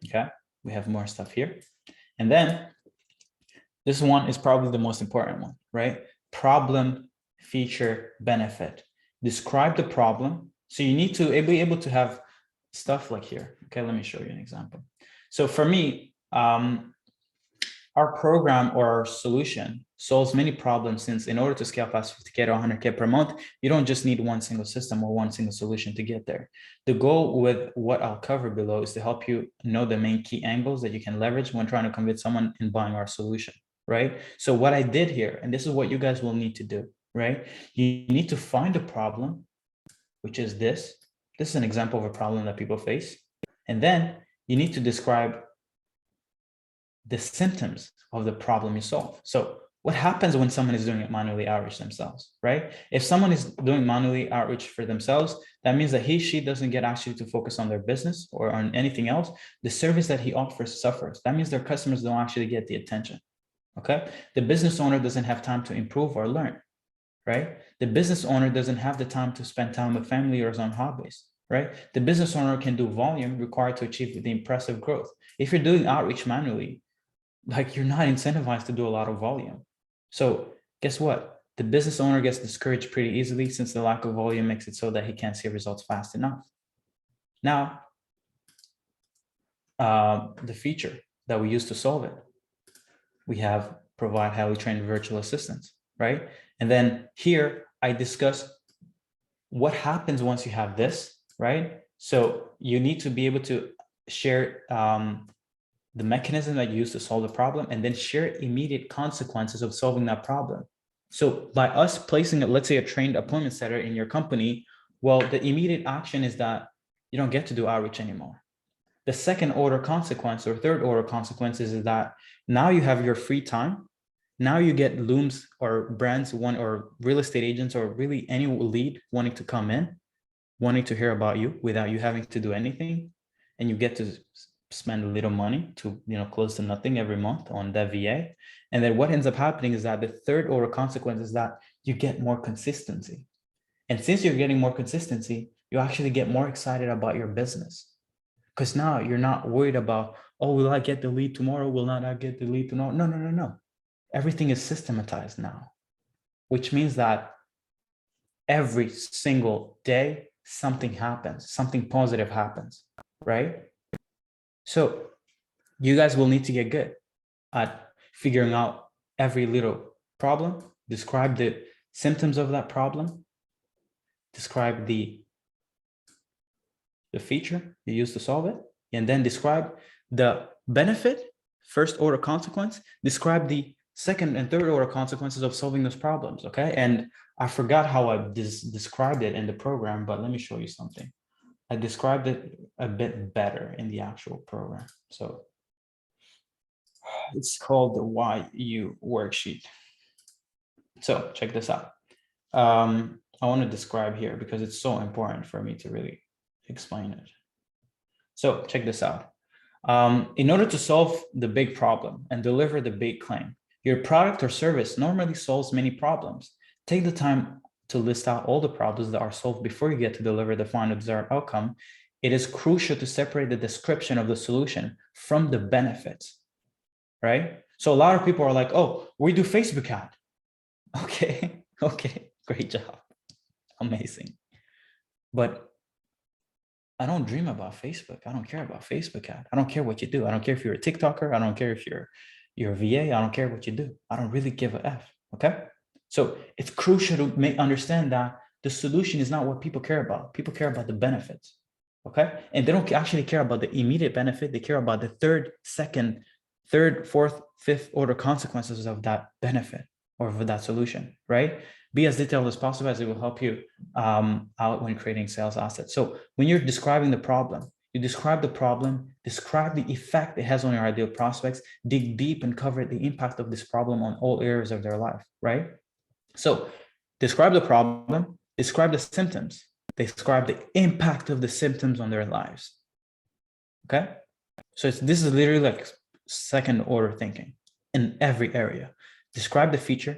okay? We have more stuff here. And then this one is probably the most important one, right? Problem, feature, benefit. Describe the problem. So you need to be able to have stuff like here. Okay, let me show you an example. So for me, our program or our solution solves many problems, since in order to scale past 50K to 100K per month, you don't just need one single system or one single solution to get there. The goal with what I'll cover below is to help you know the main key angles that you can leverage when trying to convince someone in buying our solution, right? So what I did here, and this is what you guys will need to do, right? You need to find a problem, which is this. This is an example of a problem that people face. And then you need to describe the symptoms of the problem you solve. So what happens when someone is doing it manually outreach themselves, right? If someone is doing manually outreach for themselves, that means that she doesn't get actually to focus on their business or on anything else. The service that he offers suffers. That means their customers don't actually get the attention, okay? The business owner doesn't have time to improve or learn, right? The business owner doesn't have the time to spend time with family or his own hobbies, right? The business owner can do volume required to achieve the impressive growth. If you're doing outreach manually, like, you're not incentivized to do a lot of volume. So guess what? The business owner gets discouraged pretty easily, since the lack of volume makes it so that he can't see results fast enough. Now, the feature that we use to solve it, we have provide highly trained virtual assistants, right? And then here I discuss what happens once you have this, right? So you need to be able to share the mechanism that you use to solve the problem, and then share immediate consequences of solving that problem. So by us placing, let's say, a trained appointment setter in your company, well, the immediate action is that you don't get to do outreach anymore. The second order consequence or third order consequences is that now you have your free time. Now you get looms or brands or real estate agents or really any lead wanting to come in, wanting to hear about you without you having to do anything. And you get to spend a little money to, close to nothing every month on that VA. And then what ends up happening is that the third order consequence is that you get more consistency. And since you're getting more consistency, you actually get more excited about your business. Because now you're not worried about, oh, will I get the lead tomorrow? Will not I get the lead tomorrow? No, no, no, no. Everything is systematized now, which means that every single day, something happens, something positive happens, right? So you guys will need to get good at figuring out every little problem, describe the symptoms of that problem, describe the feature you use to solve it, and then describe the benefit, first order consequence, describe the second and third order consequences of solving those problems, okay? And I forgot how I described it in the program, but let me show you something. I described it a bit better in the actual program. So it's called the YU worksheet. So check this out. I want to describe here because it's so important for me to really explain it. So check this out. In order to solve the big problem and deliver the big claim, your product or service normally solves many problems. Take the time to list out all the problems that are solved before you get to deliver the final desired outcome. It is crucial to separate the description of the solution from the benefits, right? So a lot of people are like, oh, we do Facebook ad. Okay, okay, great job. Amazing. But I don't dream about Facebook. I don't care about Facebook ad. I don't care what you do. I don't care if you're a TikToker. I don't care if you're a VA. I don't care what you do. I don't really give a F, okay? So it's crucial to understand that the solution is not what people care about. People care about the benefits, okay? And they don't actually care about the immediate benefit. They care about the third, fourth, fifth order consequences of that benefit or of that solution, right? Be as detailed as possible, as it will help you out when creating sales assets. So when you're describing the problem, you describe the problem, describe the effect it has on your ideal prospects, dig deep and cover the impact of this problem on all areas of their life, right? So describe the problem, describe the symptoms, describe the impact of the symptoms on their lives, okay? So this is literally like second order thinking in every area. Describe the feature,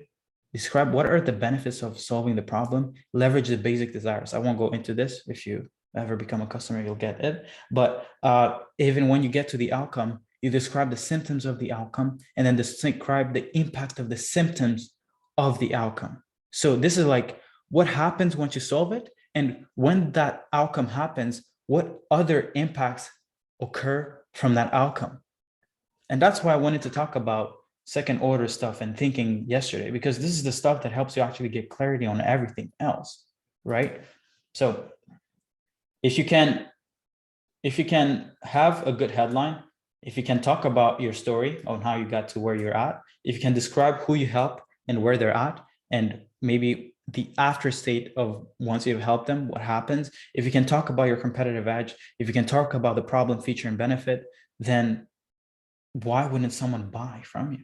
describe what are the benefits of solving the problem, leverage the basic desires. I won't go into this. If you ever become a customer, you'll get it. But even when you get to the outcome, you describe the symptoms of the outcome and then describe the impact of the symptoms of the outcome. So this is like what happens once you solve it. And when that outcome happens, what other impacts occur from that outcome? And that's why I wanted to talk about second order stuff and thinking yesterday, because this is the stuff that helps you actually get clarity on everything else, right? So if you can have a good headline, if you can talk about your story on how you got to where you're at, if you can describe who you help and where they're at, and maybe the after state of once you've helped them, what happens, if you can talk about your competitive edge, if you can talk about the problem, feature, and benefit, then why wouldn't someone buy from you,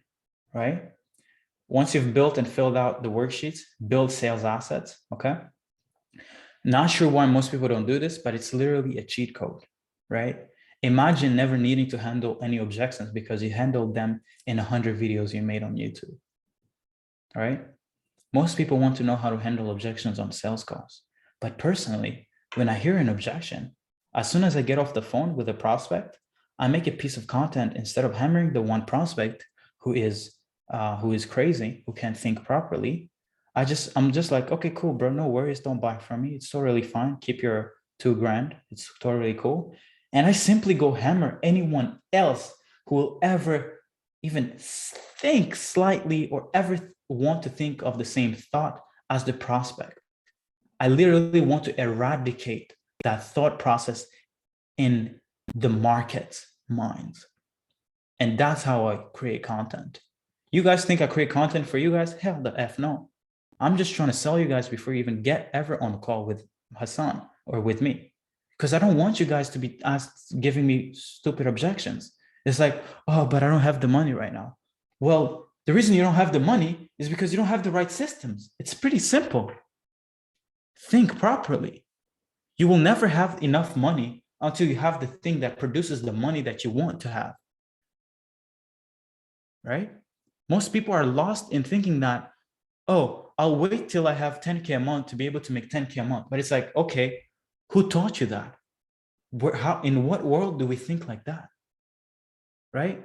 right? Once you've built and filled out the worksheets, build sales assets, okay? Not sure why most people don't do this, but it's literally a cheat code, right? Imagine never needing to handle any objections because you handled them in 100 videos you made on YouTube, right? Most people want to know how to handle objections on sales calls. But personally, when I hear an objection, as soon as I get off the phone with a prospect, I make a piece of content instead of hammering the one prospect who is crazy, who can't think properly. I'm just like, okay, cool, bro. No worries. Don't buy from me. It's totally fine. Keep your $2,000. It's totally cool. And I simply go hammer anyone else who will ever even think slightly or ever want to think of the same thought as the prospect. I literally want to eradicate that thought process in the market's minds. And that's how I create content. You guys think I create content for you guys? Hell the F no. I'm just trying to sell you guys before you even get ever on the call with Hassan or with me. Because I don't want you guys to be giving me stupid objections. It's like, oh, but I don't have the money right now. Well, the reason you don't have the money is because you don't have the right systems. It's pretty simple. Think properly. You will never have enough money until you have the thing that produces the money that you want to have, right? Most people are lost in thinking that, oh, I'll wait till I have 10K a month to be able to make 10K a month. But it's like, okay, who taught you that? How, in what world do we think like that? Right?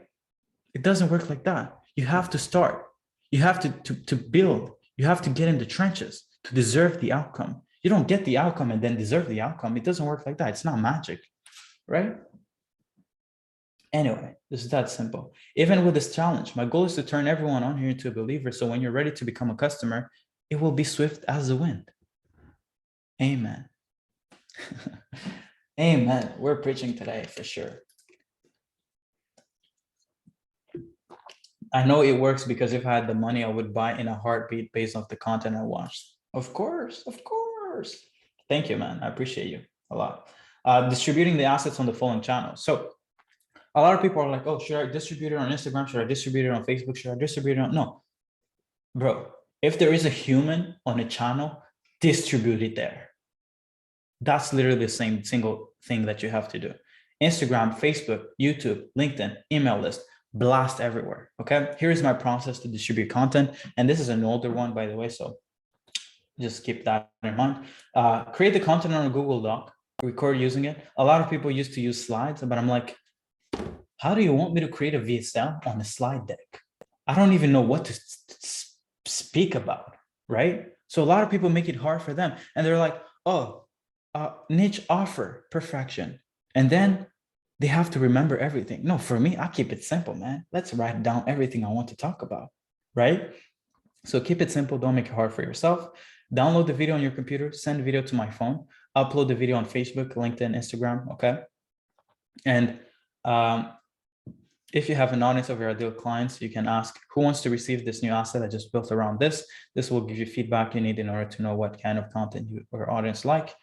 It doesn't work like that. You have to start. You have to build. You have to get in the trenches to deserve the outcome. You don't get the outcome and then deserve the outcome. It doesn't work like that. It's not magic, right? Anyway, this is that simple. Even with this challenge, my goal is to turn everyone on here into a believer. So when you're ready to become a customer, it will be swift as the wind. Amen. Amen. We're preaching today for sure. I know it works because if I had the money, I would buy in a heartbeat based off the content I watched. Of course, of course. Thank you, man. I appreciate you a lot. Distributing the assets on the following channels. So a lot of people are like, oh, should I distribute it on Instagram? Should I distribute it on Facebook? Should I distribute it on? No, bro. If there is a human on a channel, distribute it there. That's literally the same single thing that you have to do. Instagram, Facebook, YouTube, LinkedIn, email list, blast everywhere. Okay. Here's my process to distribute content. And this is an older one, by the way. So just keep that in mind. Create the content on a Google Doc, record using it. A lot of people used to use slides, but I'm like, how do you want me to create a VSL on a slide deck? I don't even know what to speak about, right? So a lot of people make it hard for them. And they're like, oh, niche offer, perfection. And then they have to remember everything. No, for me, I keep it simple, man. Let's write down everything I want to talk about, right? So keep it simple. Don't make it hard for yourself. Download the video on your computer, send video to my phone, upload the video on Facebook, LinkedIn, Instagram, okay? And if you have an audience of your ideal clients, you can ask who wants to receive this new asset I just built around this. This will give you feedback you need in order to know what kind of content your audience like.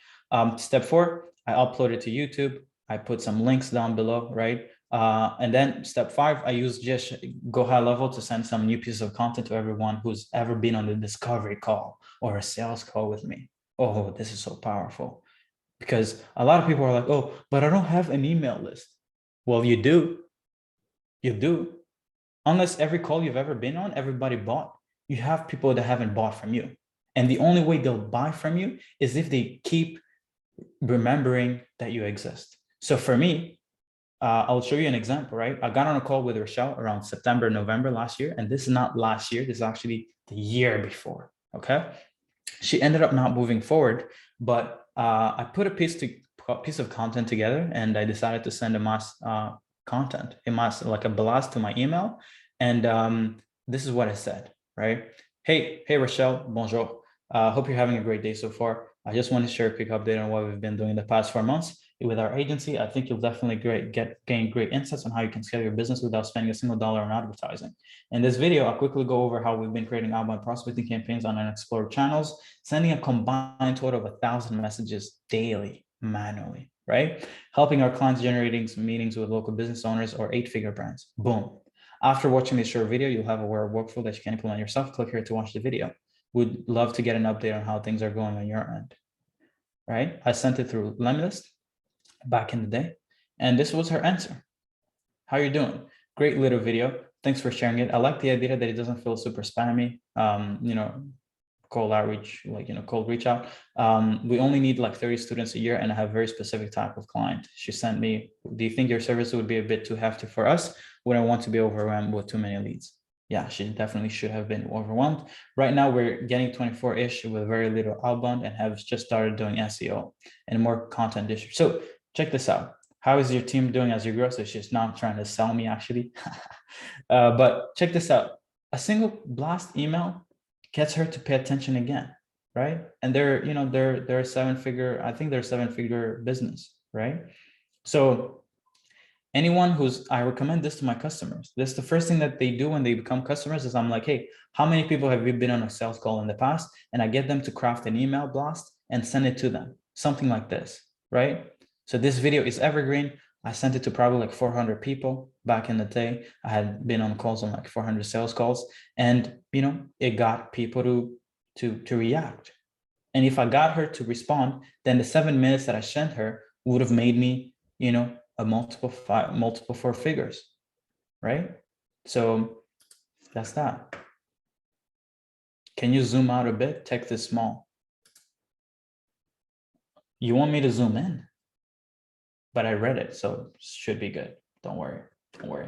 Step 4, I upload it to YouTube. I put some links down below, right? And then step 5, I use just go high level to send some new pieces of content to everyone who's ever been on the discovery call or a sales call with me. Oh, this is so powerful, because a lot of people are like, oh, but I don't have an email list. Well, you do. You do. Unless every call you've ever been on, everybody bought. You have people that haven't bought from you. And the only way they'll buy from you is if they keep remembering that you exist. So for me, I'll show you an example, right? I got on a call with Rochelle around September, November last year. And this is not last year. This is actually the year before, okay? She ended up not moving forward, but I put a piece of content together, and I decided to send a mass content, like a blast to my email. And this is what I said, right? Hey, Rochelle, bonjour. Hope you're having a great day so far. I just want to share a quick update on what we've been doing the past 4 months with our agency. I think you'll definitely gain great insights on how you can scale your business without spending a single dollar on advertising. In this video, I'll quickly go over how we've been creating outbound prospecting campaigns on unexplored channels, sending a combined total of 1,000 messages daily, manually, right? Helping our clients generating some meetings with local business owners or 8-figure brands. Boom. After watching this short video, you'll have a workflow that you can implement yourself. Click here to watch the video. Would love to get an update on how things are going on your end, right? I sent it through Lemlist back in the day, and this was her answer. How you doing? Great little video. Thanks for sharing it. I like the idea that it doesn't feel super spammy. Cold outreach, cold reach out. We only need like 30 students a year, and I have a very specific type of client. She sent me, do you think your service would be a bit too hefty for us? We don't want to be overwhelmed with too many leads. Yeah, she definitely should have been overwhelmed. Right now, we're getting 24-ish with very little outbound and have just started doing SEO and more content distribution. So check this out. How is your team doing as you grow? So she's not trying to sell me, actually. But check this out. A single blast email gets her to pay attention again, right? And they're a 7-figure, I think they're a 7-figure business, right? So I recommend this to my customers. This is the first thing that they do when they become customers is I'm like, hey, how many people have you been on a sales call in the past? And I get them to craft an email blast and send it to them. Something like this, right? So this video is evergreen. I sent it to probably like 400 people back in the day. I had been on calls on like 400 sales calls, and it got people to react. And if I got her to respond, then the 7 minutes that I sent her would have made me you know, a multiple four figures, right? So that's that. Can you zoom out a bit? Text is small. You want me to zoom in, but I read it, so it should be good. Don't worry, don't worry.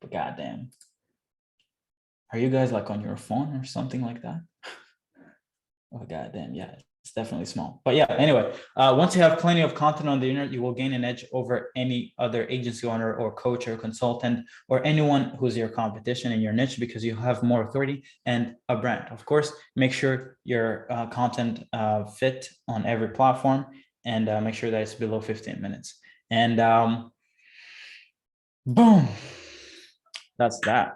But goddamn, are you guys like on your phone or something like that? Oh goddamn, yeah, it's definitely small. But yeah, anyway, once you have plenty of content on the internet, you will gain an edge over any other agency owner or coach or consultant or anyone who's your competition in your niche, because you have more authority and a brand. Of course, make sure your content fit on every platform, and make sure that it's below 15 minutes. And boom, that's that.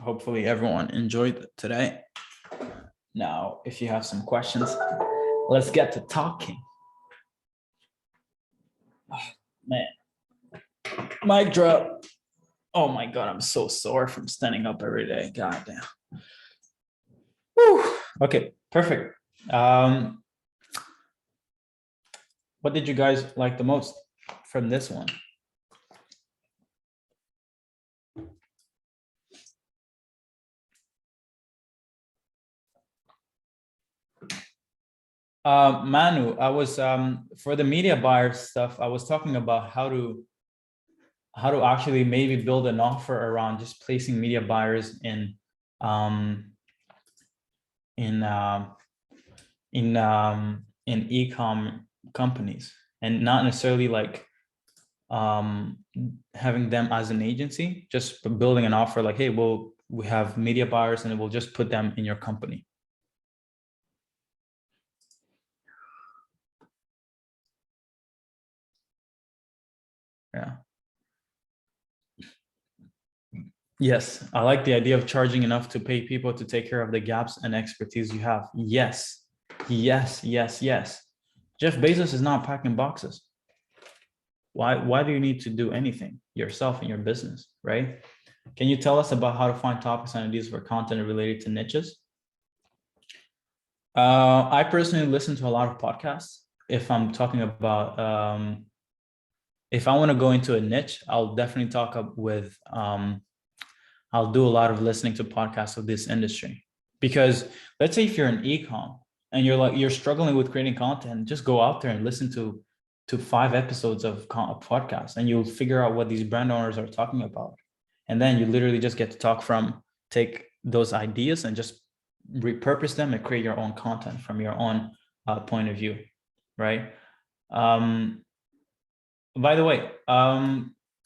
Hopefully everyone enjoyed today. Now, if you have some questions, let's get to talking. Oh, man, mic drop. Oh my God, I'm so sore from standing up every day. God damn. Whew. Okay, perfect. What did you guys like the most from this one? Manu, I was for the media buyer stuff, I was talking about how to actually maybe build an offer around just placing media buyers in e-com companies, and not necessarily like having them as an agency, just building an offer like, hey, we have media buyers and we'll just put them in your company. Yeah. Yes, I like the idea of charging enough to pay people to take care of the gaps and expertise you have. Yes, yes, yes, yes. Jeff Bezos is not packing boxes. Why do you need to do anything yourself in your business, right? Can you tell us about how to find topics and ideas for content related to niches? I personally listen to a lot of podcasts. If I'm talking about, if I want to go into a niche, I'll definitely talk up with, I'll do a lot of listening to podcasts of this industry. Because let's say if you're an e-com and you're struggling with creating content, just go out there and listen to 5 episodes of podcasts, and you'll figure out what these brand owners are talking about. And then you literally just get to take those ideas and just repurpose them and create your own content from your own point of view, right? By the way,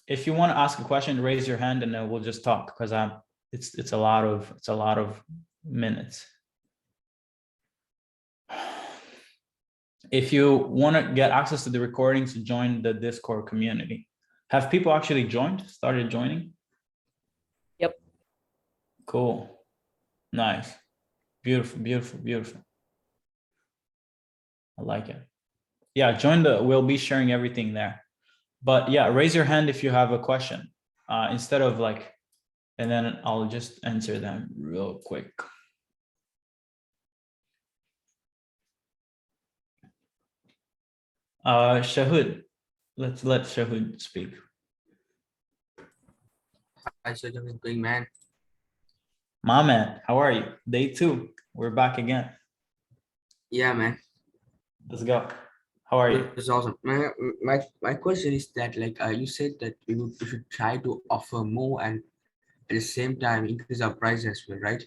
if you want to ask a question, raise your hand and then we'll just talk, because it's a lot of minutes. If you want to get access to the recordings, join the Discord community. Have people actually started joining? Yep. Cool. Nice. Beautiful, beautiful, beautiful. I like it. Yeah, we'll be sharing everything there. But yeah, raise your hand if you have a question, instead of like, and then I'll just answer them real quick. Shahud, let's let Shahud speak. Hi, Serge, how's it going, man? My man, how are you? Day 2, we're back again. Yeah, man. Let's go. How are you? It's awesome. My question is that, like, you said that we should try to offer more and at the same time increase our price as well, right?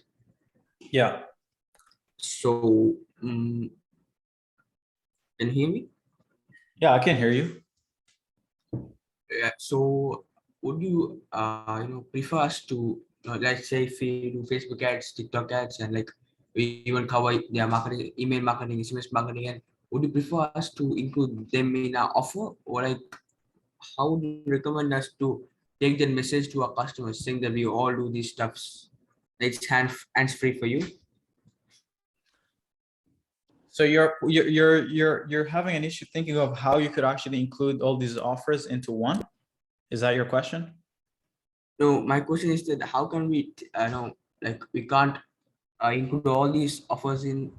Yeah. So, can you hear me? Yeah, I can hear you. Yeah. So, would you, prefer us to, let's say, if we do Facebook ads, TikTok ads, and like we even cover their marketing, email marketing, SMS marketing, and would you prefer us to include them in our offer, or like how would you recommend us to take that message to our customers saying that we all do these stuffs? It's hands free for you. So you're having an issue thinking of how you could actually include all these offers into one? Is that your question? No, my question is that how can we, we can't include all these offers in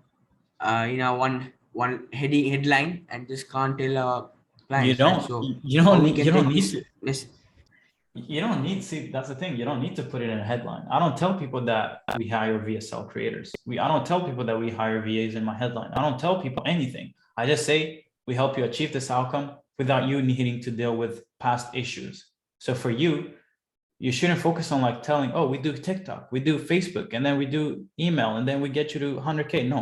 our one headline and just can't tell our You clients, right? don't, So you how don't we need, can you don't take need this to, this you don't need, see, that's the thing. You don't need to put it in a headline. I don't tell people that we hire VSL creators. I don't tell people that we hire VAs in my headline. I don't tell people anything. I just say, we help you achieve this outcome without you needing to deal with past issues. So for you, you shouldn't focus on like telling, oh, we do TikTok, we do Facebook, and then we do email, and then we get you to 100K. No,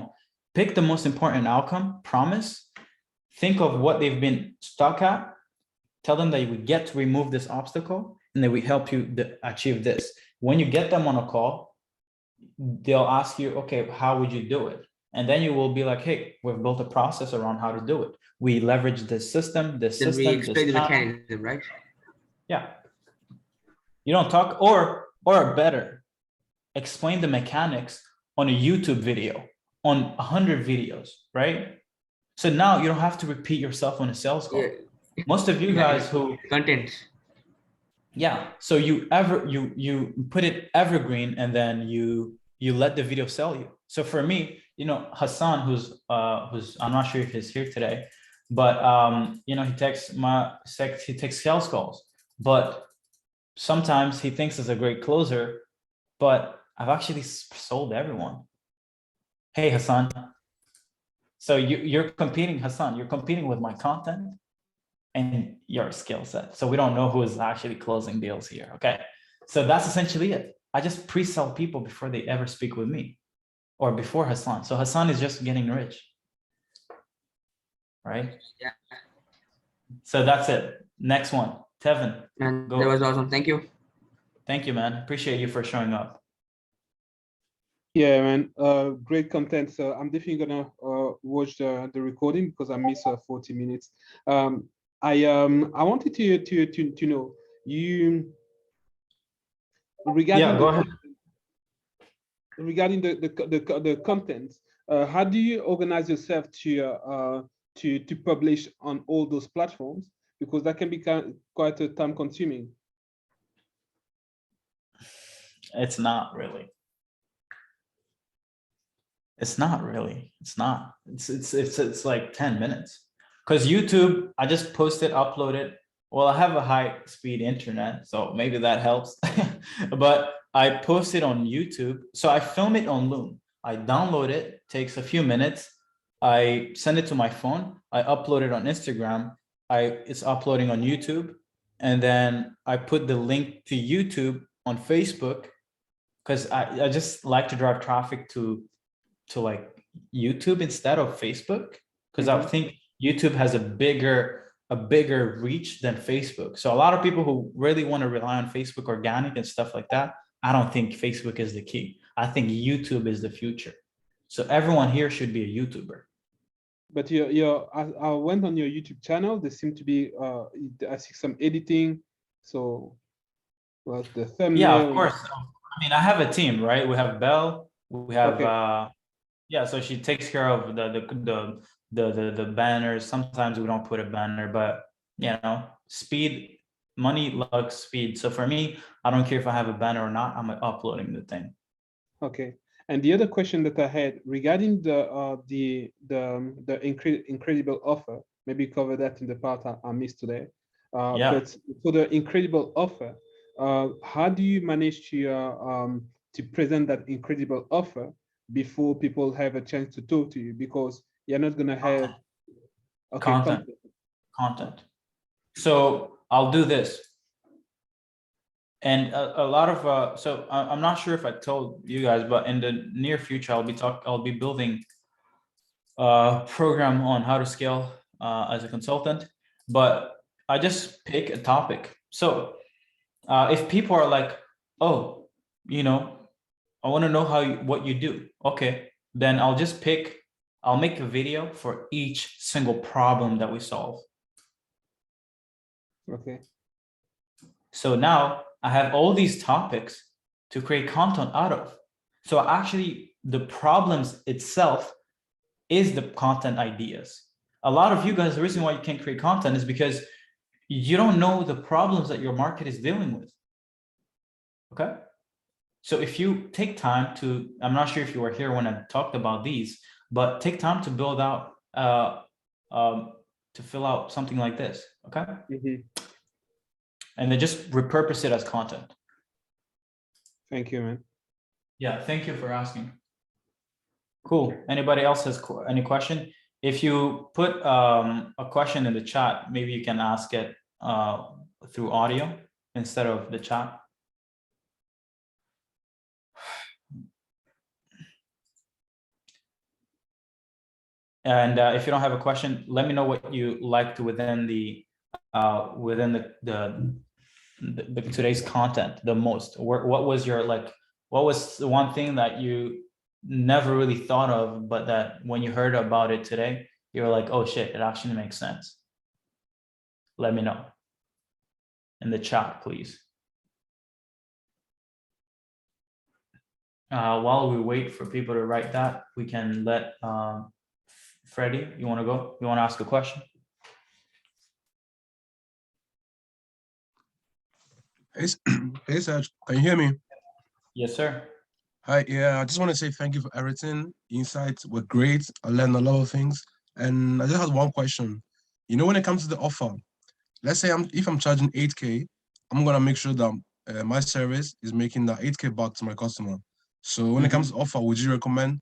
pick the most important outcome, promise, think of what they've been stuck at, tell them that we get to remove this obstacle, and then we help you achieve this. When you get them on a call, they'll ask you, okay, how would you do it? And then you will be like, hey, we've built a process around how to do it. We leverage this system, this then we system, this explain the channel. mechanism, right? Yeah. You don't talk, or better, explain the mechanics on a YouTube video, on 100 videos, right? So now you don't have to repeat yourself on a sales call. Yeah, Most of you yeah, guys who, content. yeah, so you put it evergreen, and then you let the video sell you. So for me, Hassan, who's I'm not sure if he's here today, but he takes sales calls, but sometimes he thinks he's a great closer, but I've actually sold everyone. Hey, Hassan. So you're competing, Hassan, you're competing with my content and your skill set. So we don't know who is actually closing deals here, okay? So that's essentially it. I just pre-sell people before they ever speak with me, or before Hassan. So Hassan is just getting rich, right? Yeah, So that's it. Next one, Tevin. and Go. that was awesome. Thank you. Thank you, man. Appreciate you for showing up. Yeah, man. Great content. So I'm definitely gonna watch the recording because I missed 40 minutes. I wanted to know you regarding Yeah, go ahead. regarding the content. How do you organize yourself to publish on all those platforms? Because that can be quite a time consuming. It's not really. It's not really. It's not. It's like 10 minutes. Because YouTube, I just post it, upload it. Well, I have a high speed internet, so maybe that helps. But I post it on YouTube. So I film it on Loom. I download it, takes a few minutes. I send it to my phone. I upload it on Instagram. It's uploading on YouTube. And then I put the link to YouTube on Facebook, because I just like to drive traffic to like YouTube instead of Facebook, because I think YouTube has a bigger reach than Facebook. So a lot of people who really want to rely on Facebook organic and stuff like that, I don't think Facebook is the key. I think YouTube is the future. So everyone here should be a YouTuber. But I went on your YouTube channel. There seem to be I see some editing. So was the thumbnail? Yeah, of course. I mean, I have a team, right? We have Belle. We have yeah. So she takes care of the banners. Sometimes we don't put a banner, but speed, money, luck, speed. So for me, I don't care if I have a banner or not. I'm uploading the thing. Okay. And the other question that I had regarding the incredible offer, maybe cover that in the part I missed today. Yeah. But for the incredible offer, how do you manage to present that incredible offer before people have a chance to talk to you? Because you're not gonna have content. So I'll do this. And a lot of so I'm not sure if I told you guys, but in the near future I'll be building a program on how to scale as a consultant. But I just pick a topic. So if people are like, oh, I want to know what you do. Okay, then I'll make a video for each single problem that we solve. Okay. So now I have all these topics to create content out of. So actually the problems itself is the content ideas. A lot of you guys, the reason why you can't create content is because you don't know the problems that your market is dealing with. Okay. So if you take time to, I'm not sure if you were here when I talked about these, but take time to build out uh, to fill out something like this, okay? And then just repurpose it as content. Thank you, man. Yeah, thank you for asking. Cool. Anybody else has any question? If you put a question in the chat, maybe you can ask it through audio instead of the chat. And if you don't have a question, let me know what you liked within the today's content the most. What was your what was the one thing that you never really thought of, but that when you heard about it today, you're like, oh shit, it actually makes sense? Let me know in the chat, please. While we wait for people to write that, we can let Freddie, you want to go? You want to ask a question? Hey, Serge, can you hear me? Yes, sir. Hi, yeah, I just want to say thank you for everything. Insights were great. I learned a lot of things. And I just had one question. You know, when it comes to the offer, let's say if I'm charging 8K, I'm going to make sure that my service is making that 8K back to my customer. So when it comes to offer, would you recommend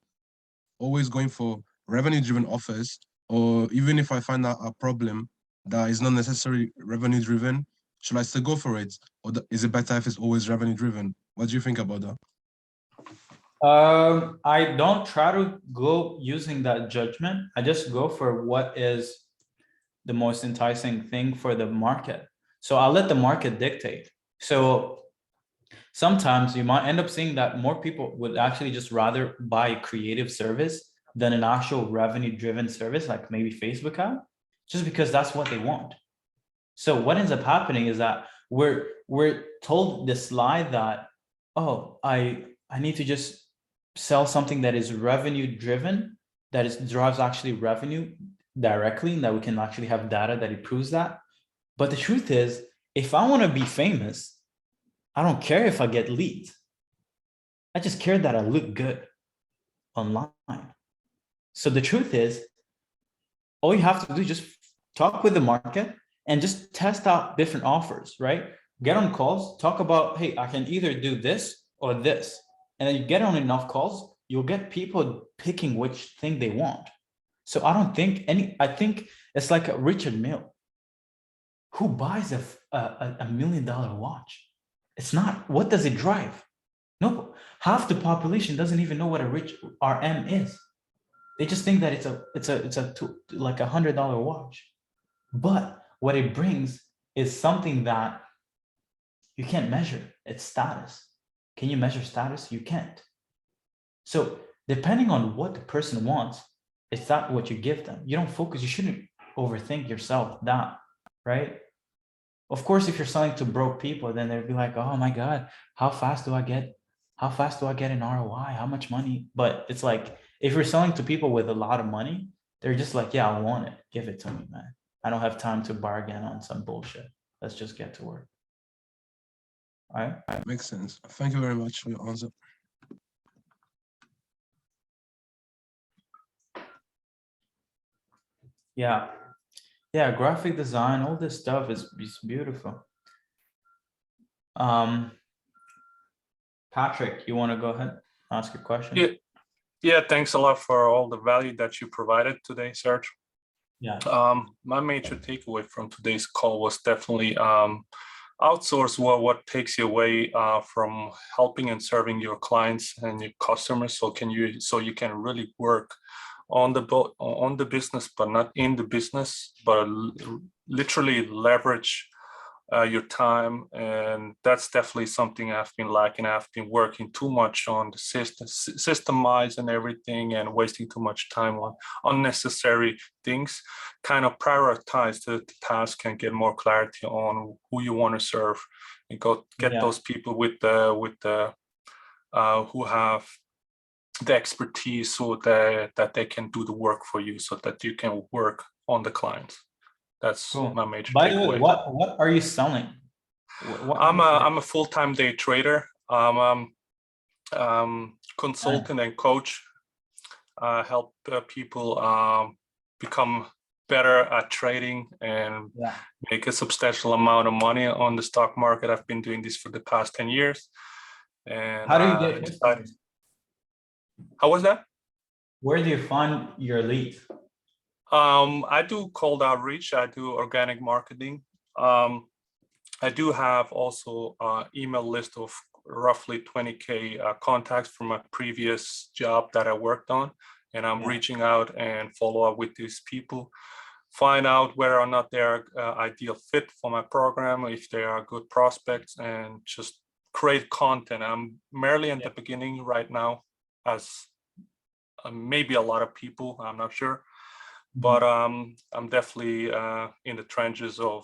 always going for revenue-driven offers? Or even if I find out a problem that is not necessarily revenue-driven, should I still go for it? Or is it better if it's always revenue-driven? What do you think about that? I don't try to go using that judgment. I just go for what is the most enticing thing for the market. So I'll let the market dictate. So sometimes you might end up seeing that more people would actually just rather buy a creative service than an actual revenue-driven service, like maybe Facebook ad, just because that's what they want. So what ends up happening is that we're told this lie that, oh, I need to just sell something that is revenue driven, that drives actually revenue directly, and that we can actually have data that it proves that. But the truth is, if I want to be famous, I don't care if I get leads. I just care that I look good online. So the truth is, all you have to do is just talk with the market and just test out different offers, right? Get on calls, talk about, hey, I can either do this or this. And then you get on enough calls, you'll get people picking which thing they want. So I don't think I think it's like a Richard Mille. Who buys a $1 million watch? It's not, what does it drive? No, half the population doesn't even know what a rich RM is. They just think that it's like $100 watch. But what it brings is something that you can't measure. It's status. Can you measure status? You can't. So depending on what the person wants, it's not what you give them. You don't focus, you shouldn't overthink yourself that, right? Of course, if you're selling to broke people, then they'll be like, oh my God, how fast do I get an ROI? How much money? But it's like, if you're selling to people with a lot of money, they're just like, yeah, I want it. Give it to me, man. I don't have time to bargain on some bullshit. Let's just get to work. All right. Makes sense. Thank you very much for your answer. Yeah. Yeah, graphic design, all this stuff is beautiful. Patrick, you want to go ahead, ask a question? Yeah, thanks a lot for all the value that you provided today, Serge. Yeah. My major takeaway from today's call was definitely outsource what takes you away from helping and serving your clients and your customers. So you can really work on the business, but not in the business, but literally leverage your time. And that's definitely something I've been lacking. I've been working too much on the systemize and everything, and wasting too much time on unnecessary things. Kind of prioritize the task and get more clarity on who you want to serve, and go get those people with the who have the expertise, so that they can do the work for you, so that you can work on the clients. That's cool. my major By the takeaway. way, what are you selling? I'm a full-time day trader. Consultant and coach. Help people become better at trading and Yeah. make a substantial amount of money on the stock market. I've been doing this for the past 10 years. And How do you I get decided, customers? how was that? Where do you find your leads? I do cold outreach. I do organic marketing. I do have also email list of roughly 20K contacts from my previous job that I worked on. And I'm reaching out and follow up with these people, find out whether or not they're ideal fit for my program, if they are good prospects, and just create content. I'm merely in the beginning right now, as maybe a lot of people, I'm not sure. But I'm definitely in the trenches of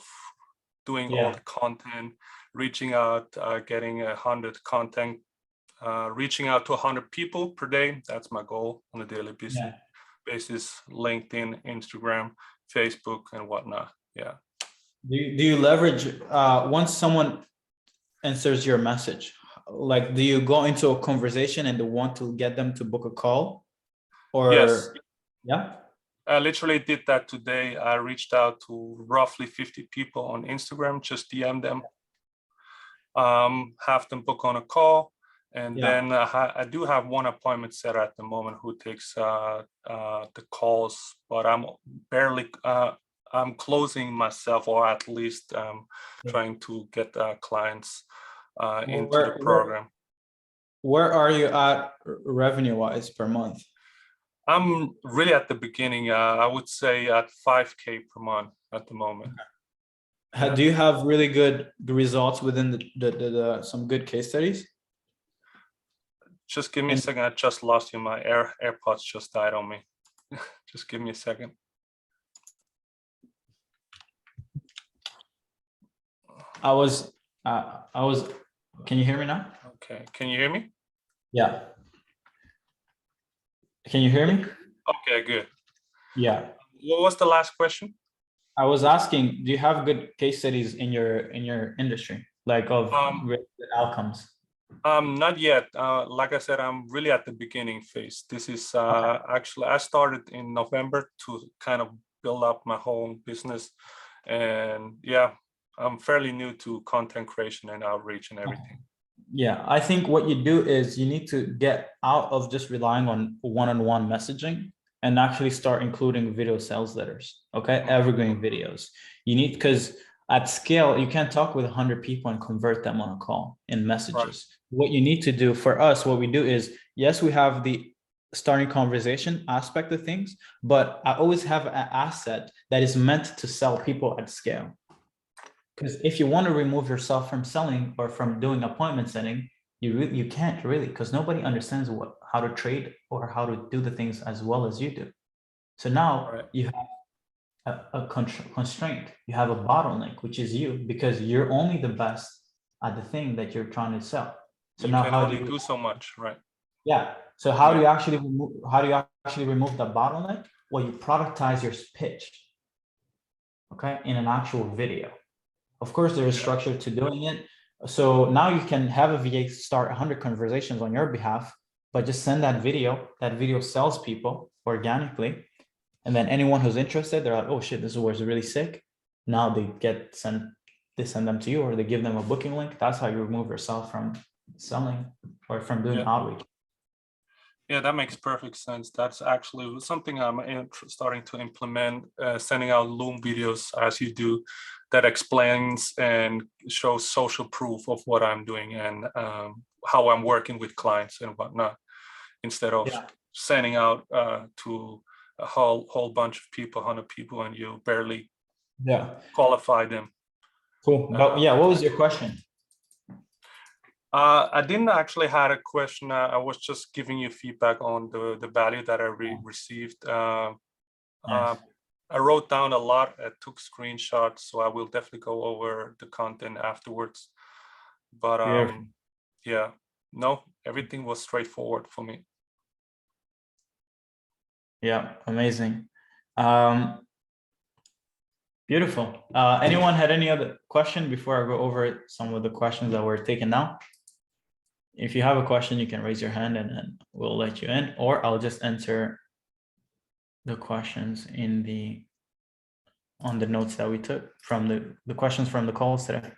doing all the content, reaching out, getting 100 content, reaching out to 100 people per day. That's my goal on a daily basis. LinkedIn, Instagram, Facebook, and whatnot. Yeah. Do you leverage once someone answers your message? Like, do you go into a conversation and want to get them to book a call? Or yes, yeah. I literally did that today. I reached out to roughly 50 people on Instagram, just DM them, have them book on a call. And then I do have one appointment set at the moment who takes the calls, but I'm barely, I'm closing myself, or at least trying to get clients into the program. Where are you at revenue-wise per month? I'm really at the beginning. I would say at 5K per month at the moment. Okay. Do you have really good results within the some good case studies? Just give me a second. I just lost you. My AirPods just died on me. Just give me a second. I was, can you hear me now? Okay. Can you hear me? Yeah. Can you hear me? Okay, good. Yeah. What was the last question? I was asking, do you have good case studies in your industry, like of great outcomes? Not yet. Like I said, I'm really at the beginning phase. This is actually, I started in November to kind of build up my whole business. And yeah, I'm fairly new to content creation and outreach and everything. Yeah, I think what you do is you need to get out of just relying on one-on-one messaging and actually start including video sales letters, okay? Evergreen videos. You need, because at scale, you can't talk with 100 people and convert them on a call in messages. Right. What you need to do for us, what we do is, yes, we have the starting conversation aspect of things, but I always have an asset that is meant to sell people at scale. Because if you want to remove yourself from selling or from doing appointment setting, you can't really, because nobody understands how to trade or how to do the things as well as you do. So now you have a constraint, you have a bottleneck, which is you, because you're only the best at the thing that you're trying to sell. So you now can how only do you do so much, right? Yeah. So how do you actually remove the bottleneck? Well, you productize your pitch, okay, in an actual video. Of course, there is structure to doing it. So now you can have a VA start 100 conversations on your behalf, but just send that video. That video sells people organically. And then anyone who's interested, they're like, oh shit, this was really sick. Now they send them to you, or they give them a booking link. That's how you remove yourself from selling or from doing outreach. Yeah, that makes perfect sense. That's actually something I'm starting to implement, sending out Loom videos as you do, that explains and shows social proof of what I'm doing and how I'm working with clients and whatnot, instead of sending out to a whole bunch of people, 100 people, and you barely qualify them. Cool. But what was your question? I didn't actually had a question. I was just giving you feedback on the value that I received. I wrote down a lot. I took screenshots, so I will definitely go over the content afterwards. But yeah, no, everything was straightforward for me. Yeah, amazing. Beautiful. Anyone had any other question before I go over some of the questions that were taken now? If you have a question, you can raise your hand and we'll let you in, or I'll just enter the questions in on the notes that we took from the questions from the calls today.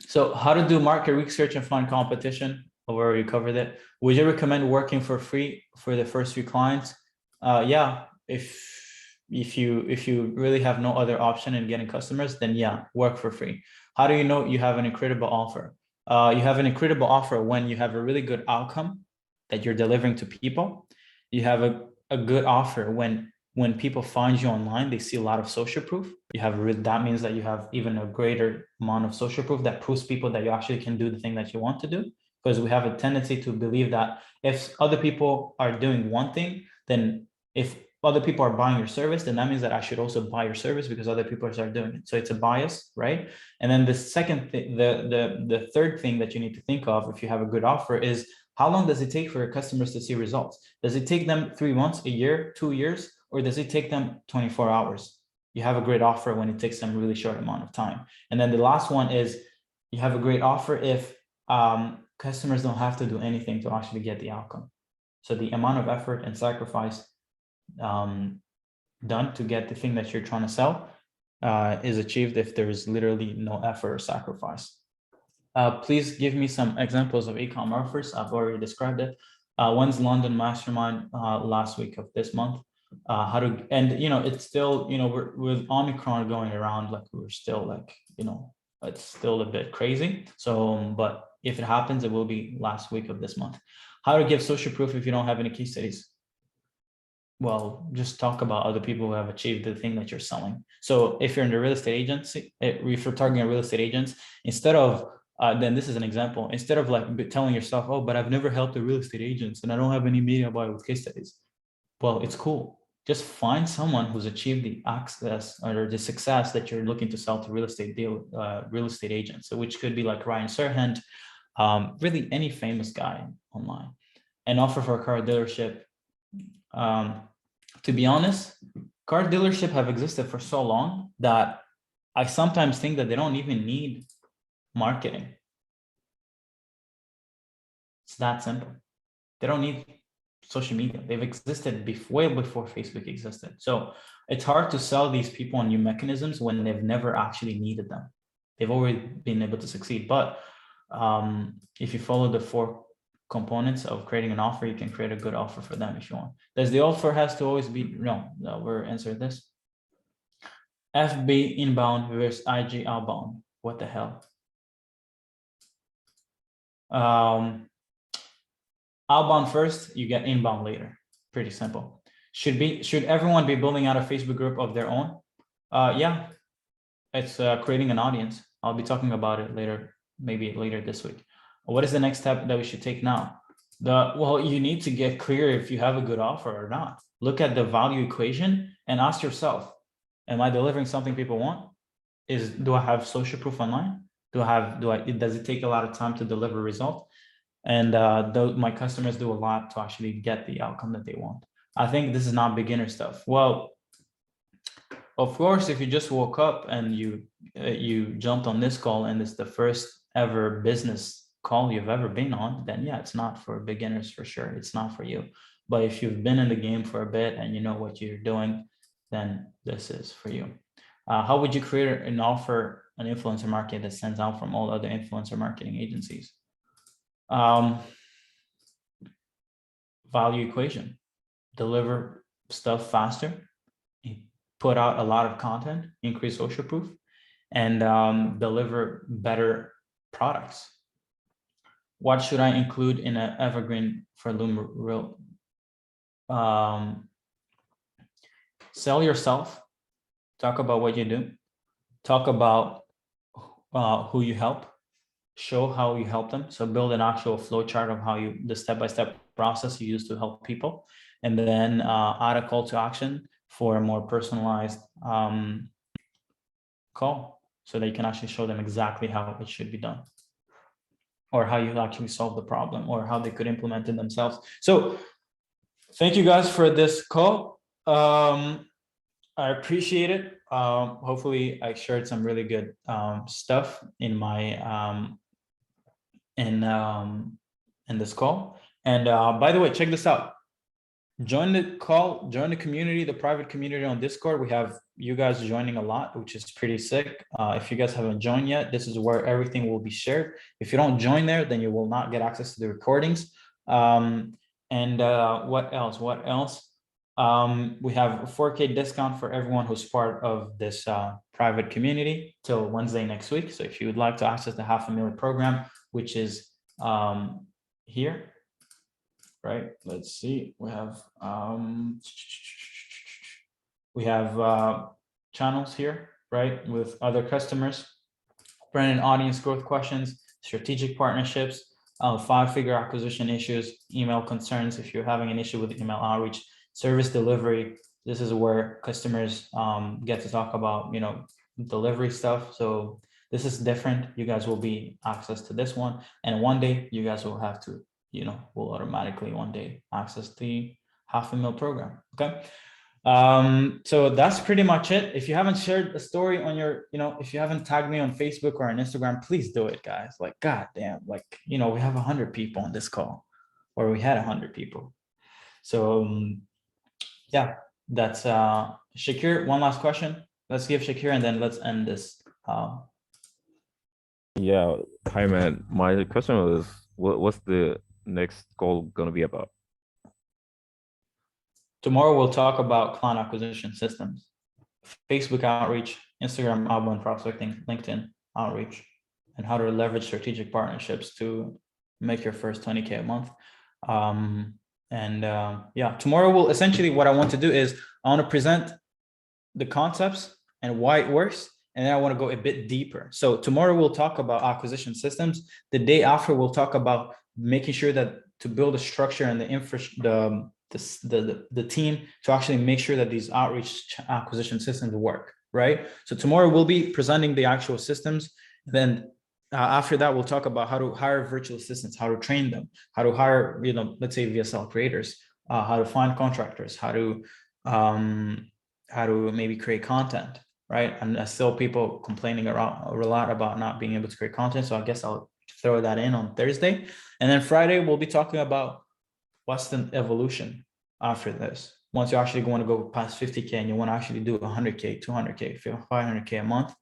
So how to do market research and find competition. I've already covered it. Would you recommend working for free for the first few clients? Yeah, if you really have no other option in getting customers, then yeah, work for free. How do you know you have an incredible offer? You have an incredible offer when you have a really good outcome that you're delivering to people. You have a good offer when people find you online, they see a lot of social proof. You have that means that you have even a greater amount of social proof that proves people that you actually can do the thing that you want to do. Because we have a tendency to believe that if other people are doing one thing, then if other people are buying your service, then that means that I should also buy your service because other people are doing it. So it's a bias, right? And then the second thing, the third thing that you need to think of if you have a good offer is how long does it take for your customers to see results? Does it take them 3 months, a year, 2 years, or does it take them 24 hours? You have a great offer when it takes them a really short amount of time. And then the last one is you have a great offer if customers don't have to do anything to actually get the outcome. So the amount of effort and sacrifice done to get the thing that you're trying to sell is achieved if there is literally no effort or sacrifice. Please give me some examples of e-commerce offers. I've already described it. One's London Mastermind last week of this month. How to, and it's still, we're with Omicron going around, like we're still like, it's still a bit crazy. So, but if it happens, it will be last week of this month. How to give social proof if you don't have any case studies? Well, just talk about other people who have achieved the thing that you're selling. So if you're in the real estate agency, if you're targeting real estate agents, instead of, then this is an example, instead of like telling yourself, oh, but I've never helped the real estate agents and I don't have any media about it with case studies. Well, it's cool. Just find someone who's achieved the access or the success that you're looking to sell to real estate agents. So which could be like Ryan Serhant, really any famous guy online, and offer for a car dealership. To be honest, car dealership have existed for so long that I sometimes think that they don't even need marketing. It's that simple. They don't need social media. They've existed way before Facebook existed. So it's hard to sell these people on new mechanisms when they've never actually needed them. They've always been able to succeed. But if you follow the 4 components of creating an offer, you can create a good offer for them if you want. Does the offer has to always be, no, we're answering this. FB inbound versus IG outbound. What the hell? Outbound first, you get inbound later. Pretty simple. Should everyone be building out a Facebook group of their own? Yeah, it's creating an audience. I'll be talking about it later, maybe later this week. What is the next step that we should take now? Well, you need to get clear if you have a good offer or not. Look at the value equation and ask yourself, am I delivering something people want? Do I have social proof online? Does it take a lot of time to deliver a result? And my customers do a lot to actually get the outcome that they want. I think this is not beginner stuff. Well, of course, if you just woke up and you jumped on this call and it's the first ever business call you've ever been on, then yeah, it's not for beginners for sure. It's not for you. But if you've been in the game for a bit and you know what you're doing, then this is for you. How would you create an offer, an influencer marketing that stands out from all other influencer marketing agencies? Value equation. Deliver stuff faster, put out a lot of content, increase social proof, and deliver better products. What should I include in an evergreen for Loom? Sell yourself. Talk about what you do. Talk about who you help. Show how you help them. So build an actual flow chart of how the step-by-step process you use to help people. And then add a call to action for a more personalized call so that you can actually show them exactly how it should be done, or how you actually solve the problem, or how they could implement it themselves. So thank you guys for this call. I appreciate it. Hopefully I shared some really good stuff in my in this call. And by the way, check this out. join the call, join the community, the private community on Discord. We have you guys joining a lot, which is pretty sick. If you guys haven't joined yet, this is where everything will be shared. If you don't join there, then you will not get access to the recordings. What else? What else? We have a 4K discount for everyone who's part of this private community till Wednesday next week. So if you would like to access the $500,000 program, which is here, right? Let's see. We have channels here, right, with other customers, brand and audience growth questions, strategic partnerships, 5-figure acquisition issues, email concerns. If you're having an issue with email outreach, service delivery. This is where customers get to talk about, delivery stuff. So this is different. You guys will be access to this one, and one day you guys will have to, will automatically one day access the $500,000 program. Okay. So that's pretty much it. If you haven't shared a story on your, if you haven't tagged me on Facebook or on Instagram, please do it, guys. Like, God damn, like, we have 100 people on this call, or we had 100 people. So yeah, that's Shakir. One last question. Let's give Shakir, and then let's end this. Yeah, hi man. My question was, what's the next call gonna be about? Tomorrow we'll talk about client acquisition systems, Facebook outreach, Instagram outbound prospecting, LinkedIn outreach, and how to leverage strategic partnerships to make your first 20K a month. Yeah, tomorrow will essentially, what I want to do is I want to present the concepts and why it works. And then I want to go a bit deeper. So tomorrow we'll talk about acquisition systems. The day after we'll talk about making sure that to build a structure and the the team to actually make sure that these outreach acquisition systems work, right? So tomorrow we'll be presenting the actual systems. Then after that, we'll talk about how to hire virtual assistants, how to train them, how to hire, let's say VSL creators, how to find contractors, how to maybe create content, right? And I still people complaining around a lot about not being able to create content. So I guess I'll throw that in on Thursday. And then Friday, we'll be talking about what's the evolution after this. Once you're actually going to go past 50K and you want to actually do 100K, 200K, 500K a month,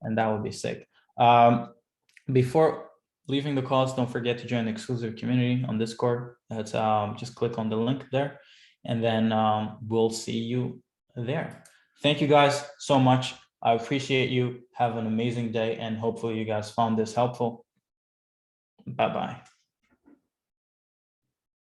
and that would be sick. Before leaving the calls, don't forget to join the exclusive community on Discord. That's just click on the link there, and then we'll see you there. Thank you guys so much. I appreciate you. Have an amazing day, and hopefully you guys found this helpful. Bye-bye.